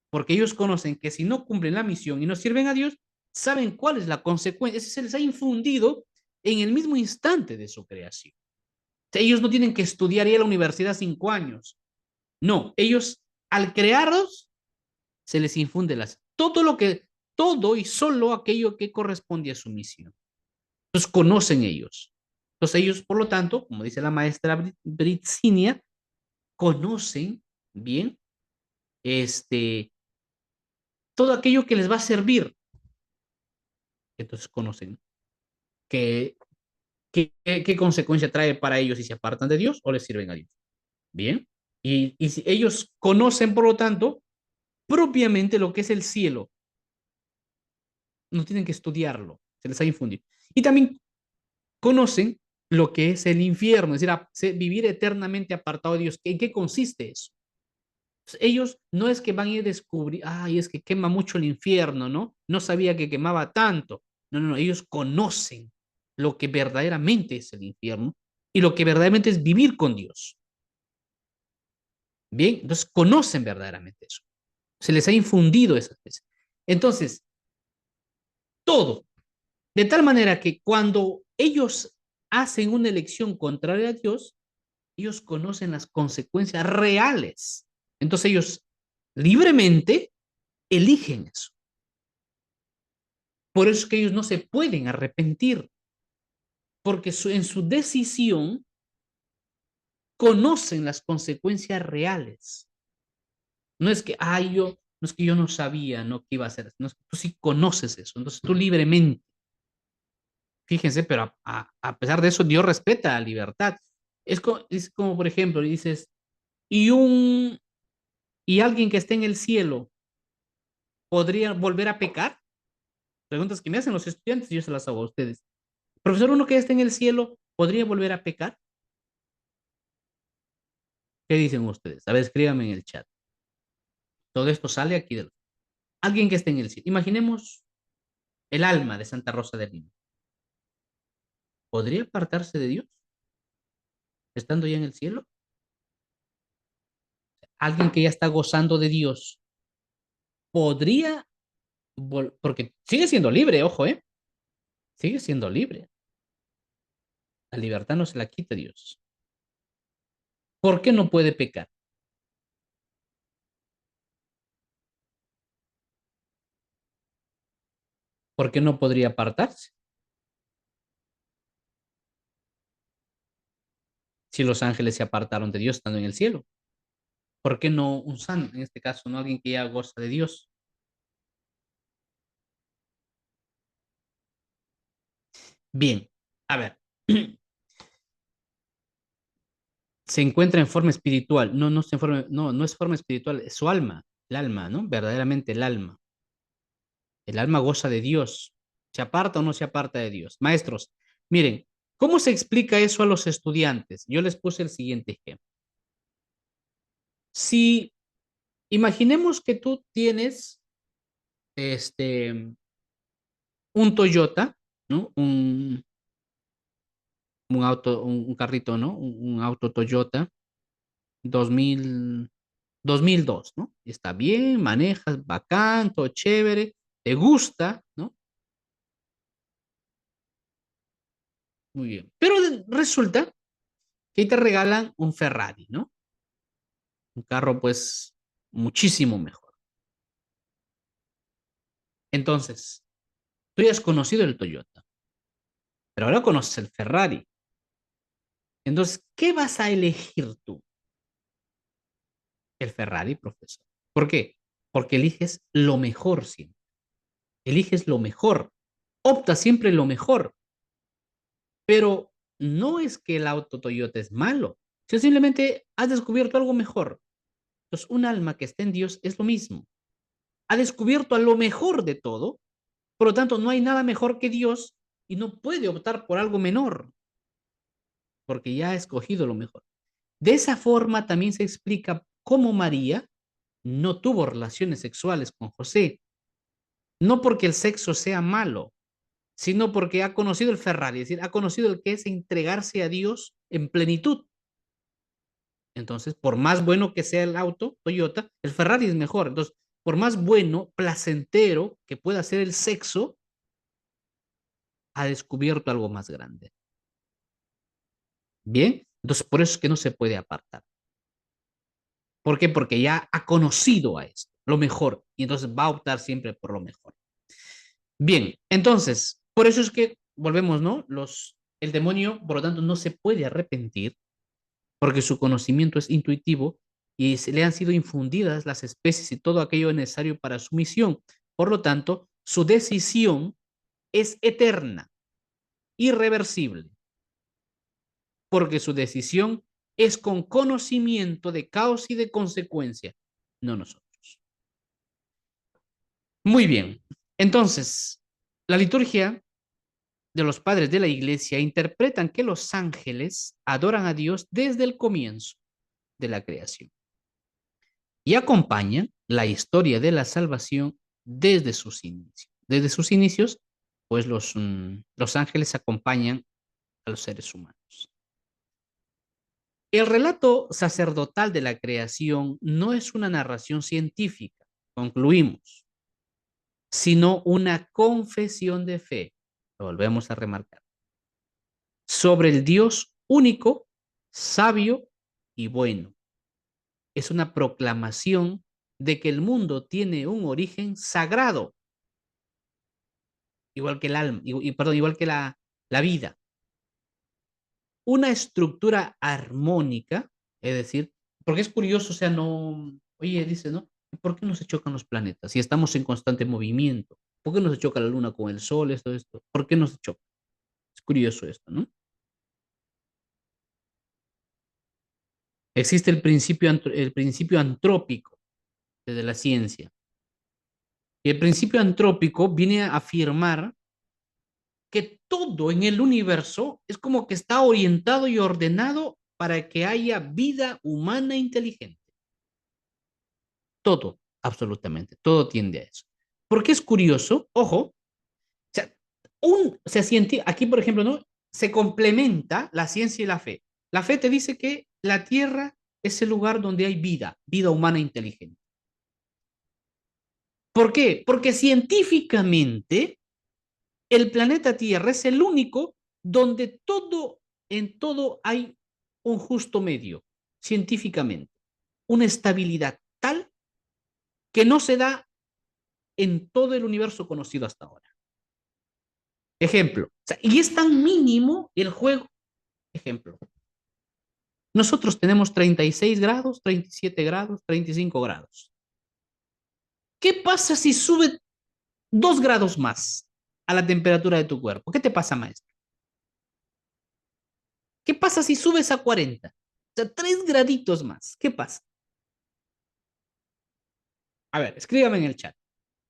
porque ellos conocen que si no cumplen la misión y no sirven a Dios, saben cuál es la consecuencia. Ese se les ha infundido en el mismo instante de su creación. O sea, ellos no tienen que estudiar ir a la universidad 5 años. No, ellos al crearlos se les infunde todo y solo aquello que corresponde a su misión. Entonces conocen ellos. Entonces ellos, por lo tanto, como dice la maestra Britsinia, conocen bien todo aquello que les va a servir. Entonces conocen qué, qué consecuencia trae para ellos si se apartan de Dios o les sirven a Dios. Bien. Y si ellos conocen, por lo tanto, propiamente lo que es el cielo, no tienen que estudiarlo, se les ha infundido. Y también conocen lo que es el infierno, es decir, vivir eternamente apartado de Dios. ¿En qué consiste eso? Ellos no es que van a ir a descubrir, ay, es que quema mucho el infierno, ¿no? No sabía que quemaba tanto. No, no, no, ellos conocen lo que verdaderamente es el infierno y lo que verdaderamente es vivir con Dios. Bien, entonces conocen verdaderamente eso. Se les ha infundido esa especie. Entonces, todo, de tal manera que cuando ellos hacen una elección contraria a Dios, ellos conocen las consecuencias reales. Entonces ellos libremente eligen eso. Por eso es que ellos no se pueden arrepentir, porque en su decisión conocen las consecuencias reales. No es que, ay, no es que yo no sabía, no, qué iba a hacer. No, tú sí conoces eso. Entonces tú libremente, fíjense, pero a pesar de eso, Dios respeta la libertad. Es como, por ejemplo, dices, y y alguien que esté en el cielo podría volver a pecar. Preguntas que me hacen los estudiantes y yo se las hago a ustedes. Profesor, uno que esté en el cielo, ¿podría volver a pecar? ¿Qué dicen ustedes? A ver, escríbanme en el chat. Todo esto sale aquí de alguien que esté en el cielo. Imaginemos el alma de Santa Rosa de Lima. ¿Podría apartarse de Dios estando ya en el cielo? Alguien que ya está gozando de Dios, podría, porque sigue siendo libre, ojo, ¿eh? Sigue siendo libre. La libertad no se la quita Dios. ¿Por qué no puede pecar? ¿Por qué no podría apartarse? Si los ángeles se apartaron de Dios estando en el cielo. ¿Por qué no un santo, en este caso, no alguien que ya goza de Dios? Bien, a ver, se encuentra en forma espiritual, no es forma espiritual, es su alma, el alma, ¿no? Verdaderamente el alma goza de Dios, ¿se aparta o no se aparta de Dios? Maestros, miren, ¿cómo se explica eso a los estudiantes? Yo les puse el siguiente ejemplo. Si imaginemos que tú tienes un Toyota, ¿no? Un carrito, ¿no? Un auto Toyota 2000, 2002, ¿no? Está bien, manejas, bacán, todo chévere, te gusta, ¿no? Muy bien. Pero resulta que te regalan un Ferrari, ¿no? Un carro, pues, muchísimo mejor. Entonces, tú ya has conocido el Toyota, pero ahora conoces el Ferrari. Entonces, ¿qué vas a elegir tú? El Ferrari, profesor. ¿Por qué? Porque eliges lo mejor siempre. Eliges lo mejor. Opta siempre lo mejor. Pero no es que el auto Toyota es malo. Si simplemente has descubierto algo mejor. Entonces, un alma que está en Dios es lo mismo. Ha descubierto a lo mejor de todo. Por lo tanto, no hay nada mejor que Dios y no puede optar por algo menor, porque ya ha escogido lo mejor. De esa forma también se explica cómo María no tuvo relaciones sexuales con José, no porque el sexo sea malo, sino porque ha conocido el Ferrari, es decir, ha conocido el que es entregarse a Dios en plenitud. Entonces, por más bueno que sea el auto Toyota, el Ferrari es mejor. Entonces, por más bueno, placentero que pueda ser el sexo, ha descubierto algo más grande. Bien, entonces por eso es que no se puede apartar. ¿Por qué? Porque ya ha conocido a esto, lo mejor, y entonces va a optar siempre por lo mejor. Bien, entonces, por eso es que volvemos, ¿no? El demonio, por lo tanto, no se puede arrepentir porque su conocimiento es intuitivo y se le han sido infundidas las especies y todo aquello necesario para su misión. Por lo tanto, su decisión es eterna, irreversible, porque su decisión es con conocimiento de causa y de consecuencia, no nosotros. Muy bien, entonces, la liturgia de los padres de la iglesia interpretan que los ángeles adoran a Dios desde el comienzo de la creación y acompañan la historia de la salvación desde sus inicios. Desde sus inicios, pues los ángeles acompañan a los seres humanos. El relato sacerdotal de la creación no es una narración científica, concluimos, sino una confesión de fe, lo volvemos a remarcar, sobre el Dios único, sabio y bueno. Es una proclamación de que el mundo tiene un origen sagrado, igual que el alma, perdón, igual que la vida, una estructura armónica, es decir, porque es curioso, o sea, no, oye, dice, ¿no? ¿Por qué no se chocan los planetas si estamos en constante movimiento? ¿Por qué no se choca la luna con el sol, esto? ¿Por qué no se choca? Es curioso esto, ¿no? Existe el principio antrópico desde la ciencia. Y el principio antrópico viene a afirmar que todo en el universo es como que está orientado y ordenado para que haya vida humana inteligente. Todo, absolutamente, todo tiende a eso. Porque es curioso, ojo, sea, aquí por ejemplo, ¿no? Se complementa la ciencia y la fe. La fe te dice que la Tierra es el lugar donde hay vida, vida humana inteligente. ¿Por qué? Porque científicamente el planeta Tierra es el único donde en todo hay un justo medio, científicamente, una estabilidad tal que no se da en todo el universo conocido hasta ahora. Ejemplo, o sea, y es tan mínimo el juego. Ejemplo, nosotros tenemos 36 grados, 37 grados, 35 grados. ¿Qué pasa si sube 2 grados más a la temperatura de tu cuerpo? ¿Qué te pasa, maestro? ¿Qué pasa si subes a 40? O sea, 3 graditos más. ¿Qué pasa? A ver, escríbame en el chat.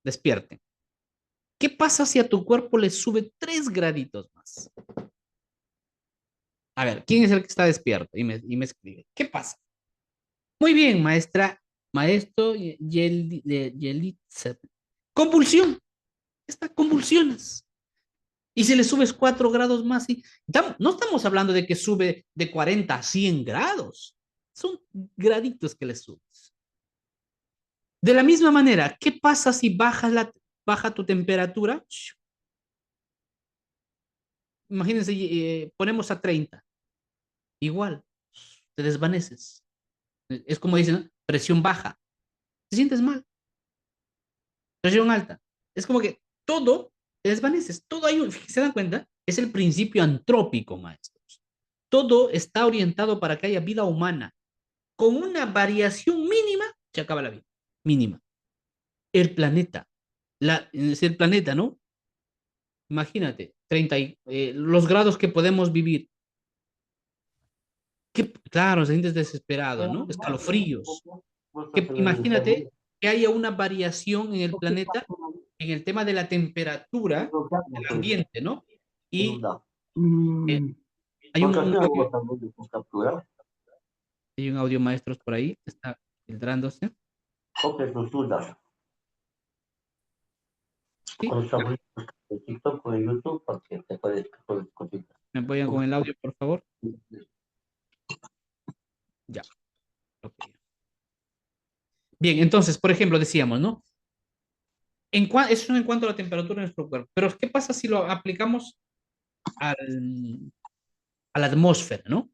Despierten. ¿Qué pasa si a tu cuerpo le sube 3 graditos más? A ver, ¿quién es el que está despierto? Y me escribe. ¿Qué pasa? Muy bien, maestra, maestro Yelitza. Convulsión. Está convulsiones. Y si le subes 4 grados más, no estamos hablando de que sube de 40 a 100 grados. Son graditos que le subes. De la misma manera, ¿qué pasa si baja tu temperatura? Imagínense, ponemos a 30. Igual. te desvaneces. Es como dicen, ¿no? Presión baja, te sientes mal. Presión alta. Es como que todo te desvaneces. Todo hay, ¿se dan cuenta? Es el principio antrópico, maestros. Todo está orientado para que haya vida humana. Con una variación mínima, se acaba la vida. Mínima. El planeta. Es el planeta, ¿no? Imagínate, los grados que podemos vivir. Claro, se sientes desesperado, ¿no? Escalofríos. Imagínate que haya una variación en el planeta en el tema de la temperatura del ambiente, ¿no? Y eh, hay hay un audio maestros por ahí, está filtrándose. Sí, me apoyan con el audio, por favor. Ya. Okay. Bien, entonces, por ejemplo, decíamos, ¿no? Eso en cuanto a la temperatura de nuestro cuerpo. Pero, ¿qué pasa si lo aplicamos a la atmósfera, ¿no?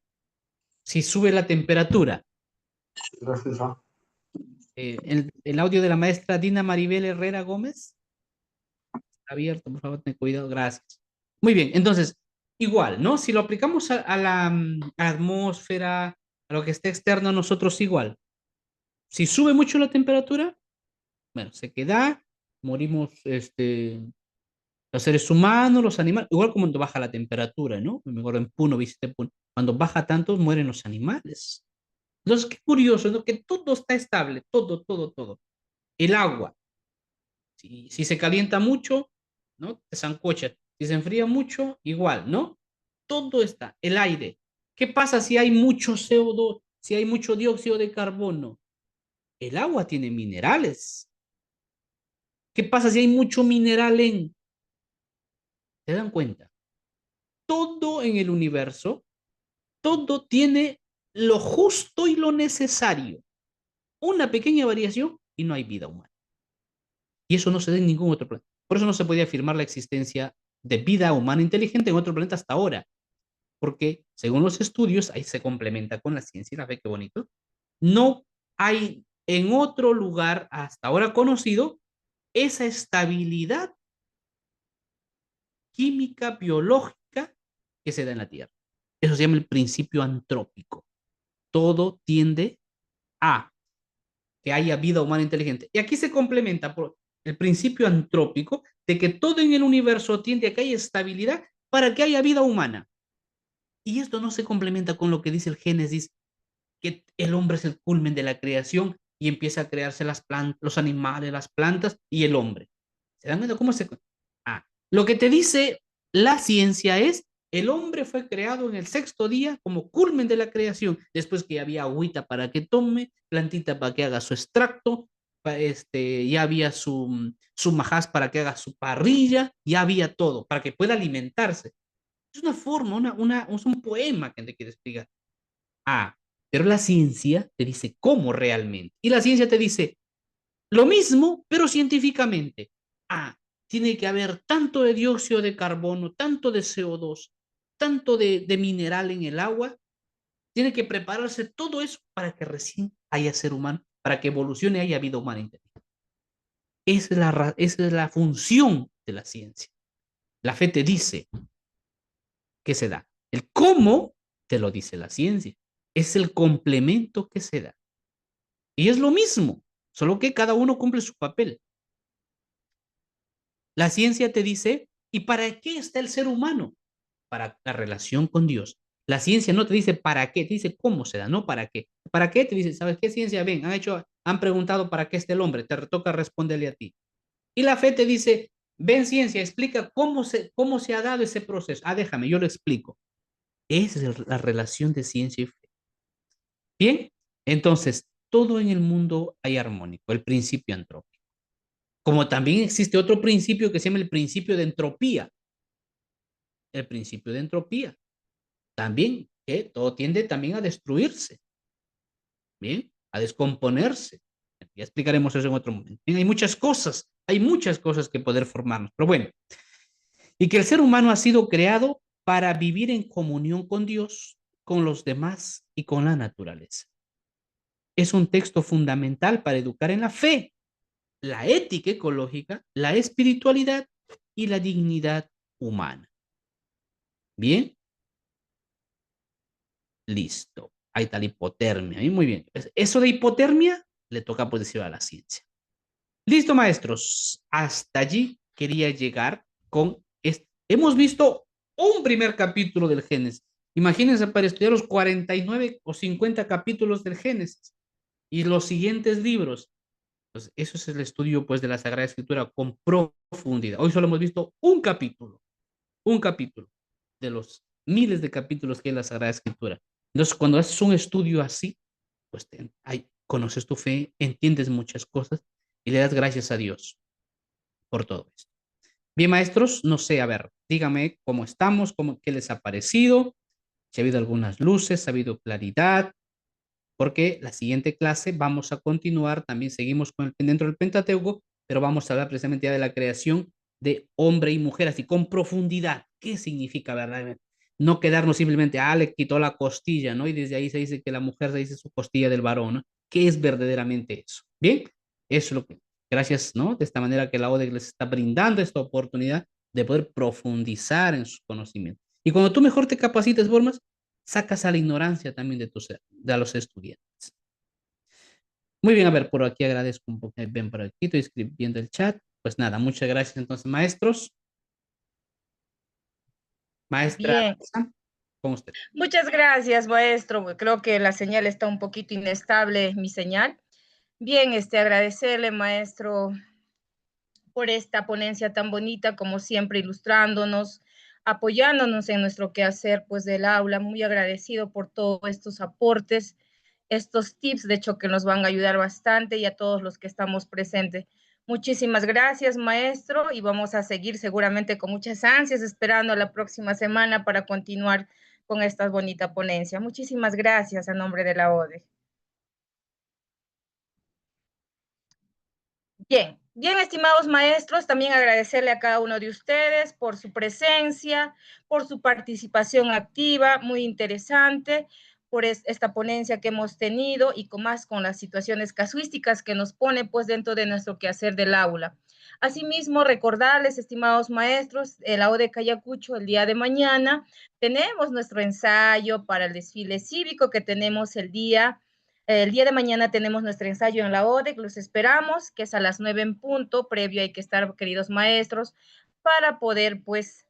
Si sube la temperatura. El audio de la maestra Dina Maribel Herrera Gómez. Está abierto, por favor, ten cuidado, gracias. Muy bien, entonces, igual, ¿no? Si lo aplicamos a la atmósfera, a lo que esté externo a nosotros, igual. Si sube mucho la temperatura, bueno, se queda, morimos, los seres humanos, los animales, igual como cuando baja la temperatura, ¿no? Me acuerdo en Puno, visité Puno, cuando baja tanto, mueren los animales. Entonces, qué curioso, ¿no? Que todo está estable, todo, todo, todo. El agua, si se calienta mucho, ¿no? Te sancocha. Si se enfría mucho, igual, ¿no? Todo está. El aire. ¿Qué pasa si hay mucho CO2, si hay mucho dióxido de carbono? El agua tiene minerales. ¿Qué pasa si hay mucho mineral en? ¿Se dan cuenta? Todo en el universo, todo tiene lo justo y lo necesario. Una pequeña variación y no hay vida humana. Y eso no se da en ningún otro planeta. Por eso no se podía afirmar la existencia de vida humana inteligente en otro planeta hasta ahora. Porque según los estudios, ahí se complementa con la ciencia y la fe, qué bonito, no hay en otro lugar hasta ahora conocido esa estabilidad química, biológica que se da en la Tierra. Eso se llama el principio antrópico. Todo tiende a que haya vida humana inteligente. Y aquí se complementa por el principio antrópico de que todo en el universo tiende a que haya estabilidad para que haya vida humana. Y esto no se complementa con lo que dice el Génesis, que el hombre es el culmen de la creación y empieza a crearse las plantas, los animales, las plantas y el hombre. ¿Se dan cuenta cómo se... lo que te dice la ciencia es, el hombre fue creado en el sexto día como culmen de la creación, después que ya había agüita para que tome, plantita para que haga su extracto, ya había su majás para que haga su parrilla, ya había todo, para que pueda alimentarse. Es una forma, es un poema que te quiere explicar. Pero la ciencia te dice cómo realmente. Y la ciencia te dice lo mismo, pero científicamente. Tiene que haber tanto de dióxido de carbono, tanto de CO2, tanto de mineral en el agua. Tiene que prepararse todo eso para que recién haya ser humano, para que evolucione y haya vida humana inteligente. Esa es la función de la ciencia. La fe te dice que se da. El cómo te lo dice la ciencia. Es el complemento que se da. Y es lo mismo, solo que cada uno cumple su papel. La ciencia te dice, ¿y para qué está el ser humano? Para la relación con Dios. La ciencia no te dice para qué, te dice cómo se da, no para qué. ¿Para qué? Te dice, ¿sabes qué ciencia? Ven, han preguntado para qué está el hombre, te toca responderle a ti. Y la fe te dice, ven ciencia, explica cómo se ha dado ese proceso. Déjame, yo lo explico. Esa es la relación de ciencia y fe. Bien, entonces, todo en el mundo hay armónico, el principio antrópico. Como también existe otro principio que se llama el principio de entropía. El principio de entropía. También, que todo tiende también a destruirse. Bien, a descomponerse. Ya explicaremos eso en otro momento. Bien, hay muchas cosas que poder formarnos. Pero bueno, y que el ser humano ha sido creado para vivir en comunión con Dios con los demás y con la naturaleza. Es un texto fundamental para educar en la fe, la ética ecológica, la espiritualidad y la dignidad humana. Bien, listo. Ahí está la hipotermia. Muy bien. Eso de hipotermia le toca pues decir a la ciencia. Listo, maestros. Hasta allí quería llegar con este. Hemos visto un primer capítulo del Génesis. Imagínense para estudiar los 49 o 50 capítulos del Génesis y los siguientes libros. Pues eso es el estudio pues de la Sagrada Escritura con profundidad. Hoy solo hemos visto un capítulo de los miles de capítulos que hay en la Sagrada Escritura. Entonces, cuando haces un estudio así, pues conoces tu fe, entiendes muchas cosas y le das gracias a Dios por todo esto. Bien, maestros, no sé, a ver, dígame cómo estamos, qué les ha parecido, si ha habido algunas luces, ha habido claridad, porque la siguiente clase vamos a continuar, también seguimos con dentro del Pentateuco, pero vamos a hablar precisamente ya de la creación de hombre y mujer, así con profundidad. ¿Qué significa verdaderamente? No quedarnos simplemente, le quitó la costilla, ¿no? Y desde ahí se dice que la mujer se dice su costilla del varón, ¿no? ¿Qué es verdaderamente eso? Bien, eso es lo que, gracias, ¿no? De esta manera que la ODE les está brindando esta oportunidad de poder profundizar en sus conocimientos. Y cuando tú mejor te capacites, Bormas, sacas a la ignorancia también de los estudiantes. Muy bien, a ver, por aquí agradezco un poco, ven por aquí, estoy escribiendo el chat. Pues nada, muchas gracias entonces, maestros. Maestra, Bien, con usted. muchas gracias, maestro. Creo que la señal está un poquito inestable, mi señal. Bien, agradecerle, maestro, por esta ponencia tan bonita, como siempre, ilustrándonos, apoyándonos en nuestro quehacer, pues, del aula. Muy agradecido por todos estos aportes, estos tips, de hecho, que nos van a ayudar bastante y a todos los que estamos presentes. Muchísimas gracias, maestro, y vamos a seguir seguramente con muchas ansias esperando la próxima semana para continuar con esta bonita ponencia. Muchísimas gracias a nombre de la ODE. Bien, bien, estimados maestros, también agradecerle a cada uno de ustedes por su presencia, por su participación activa, muy interesante, por esta ponencia que hemos tenido y con más con las situaciones casuísticas que nos pone pues dentro de nuestro quehacer del aula. Asimismo, recordarles, estimados maestros, el AODE Cayacucho el día de mañana tenemos nuestro ensayo para el desfile cívico que tenemos el día de mañana tenemos nuestro ensayo en la ODEC, los esperamos, que es a las 9 en punto, previo hay que estar, queridos maestros, para poder, pues,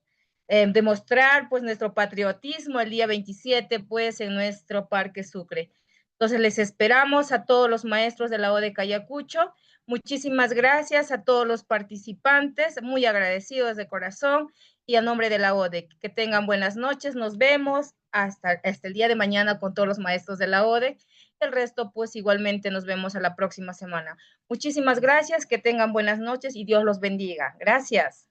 demostrar, pues, nuestro patriotismo el día 27, pues, en nuestro Parque Sucre. Entonces, les esperamos a todos los maestros de la ODEC Ayacucho. Muchísimas gracias a todos los participantes, muy agradecidos de corazón, y a nombre de la ODEC, que tengan buenas noches, nos vemos hasta el día de mañana con todos los maestros de la ODEC. El resto, pues igualmente nos vemos a la próxima semana. Muchísimas gracias, que tengan buenas noches y Dios los bendiga. Gracias.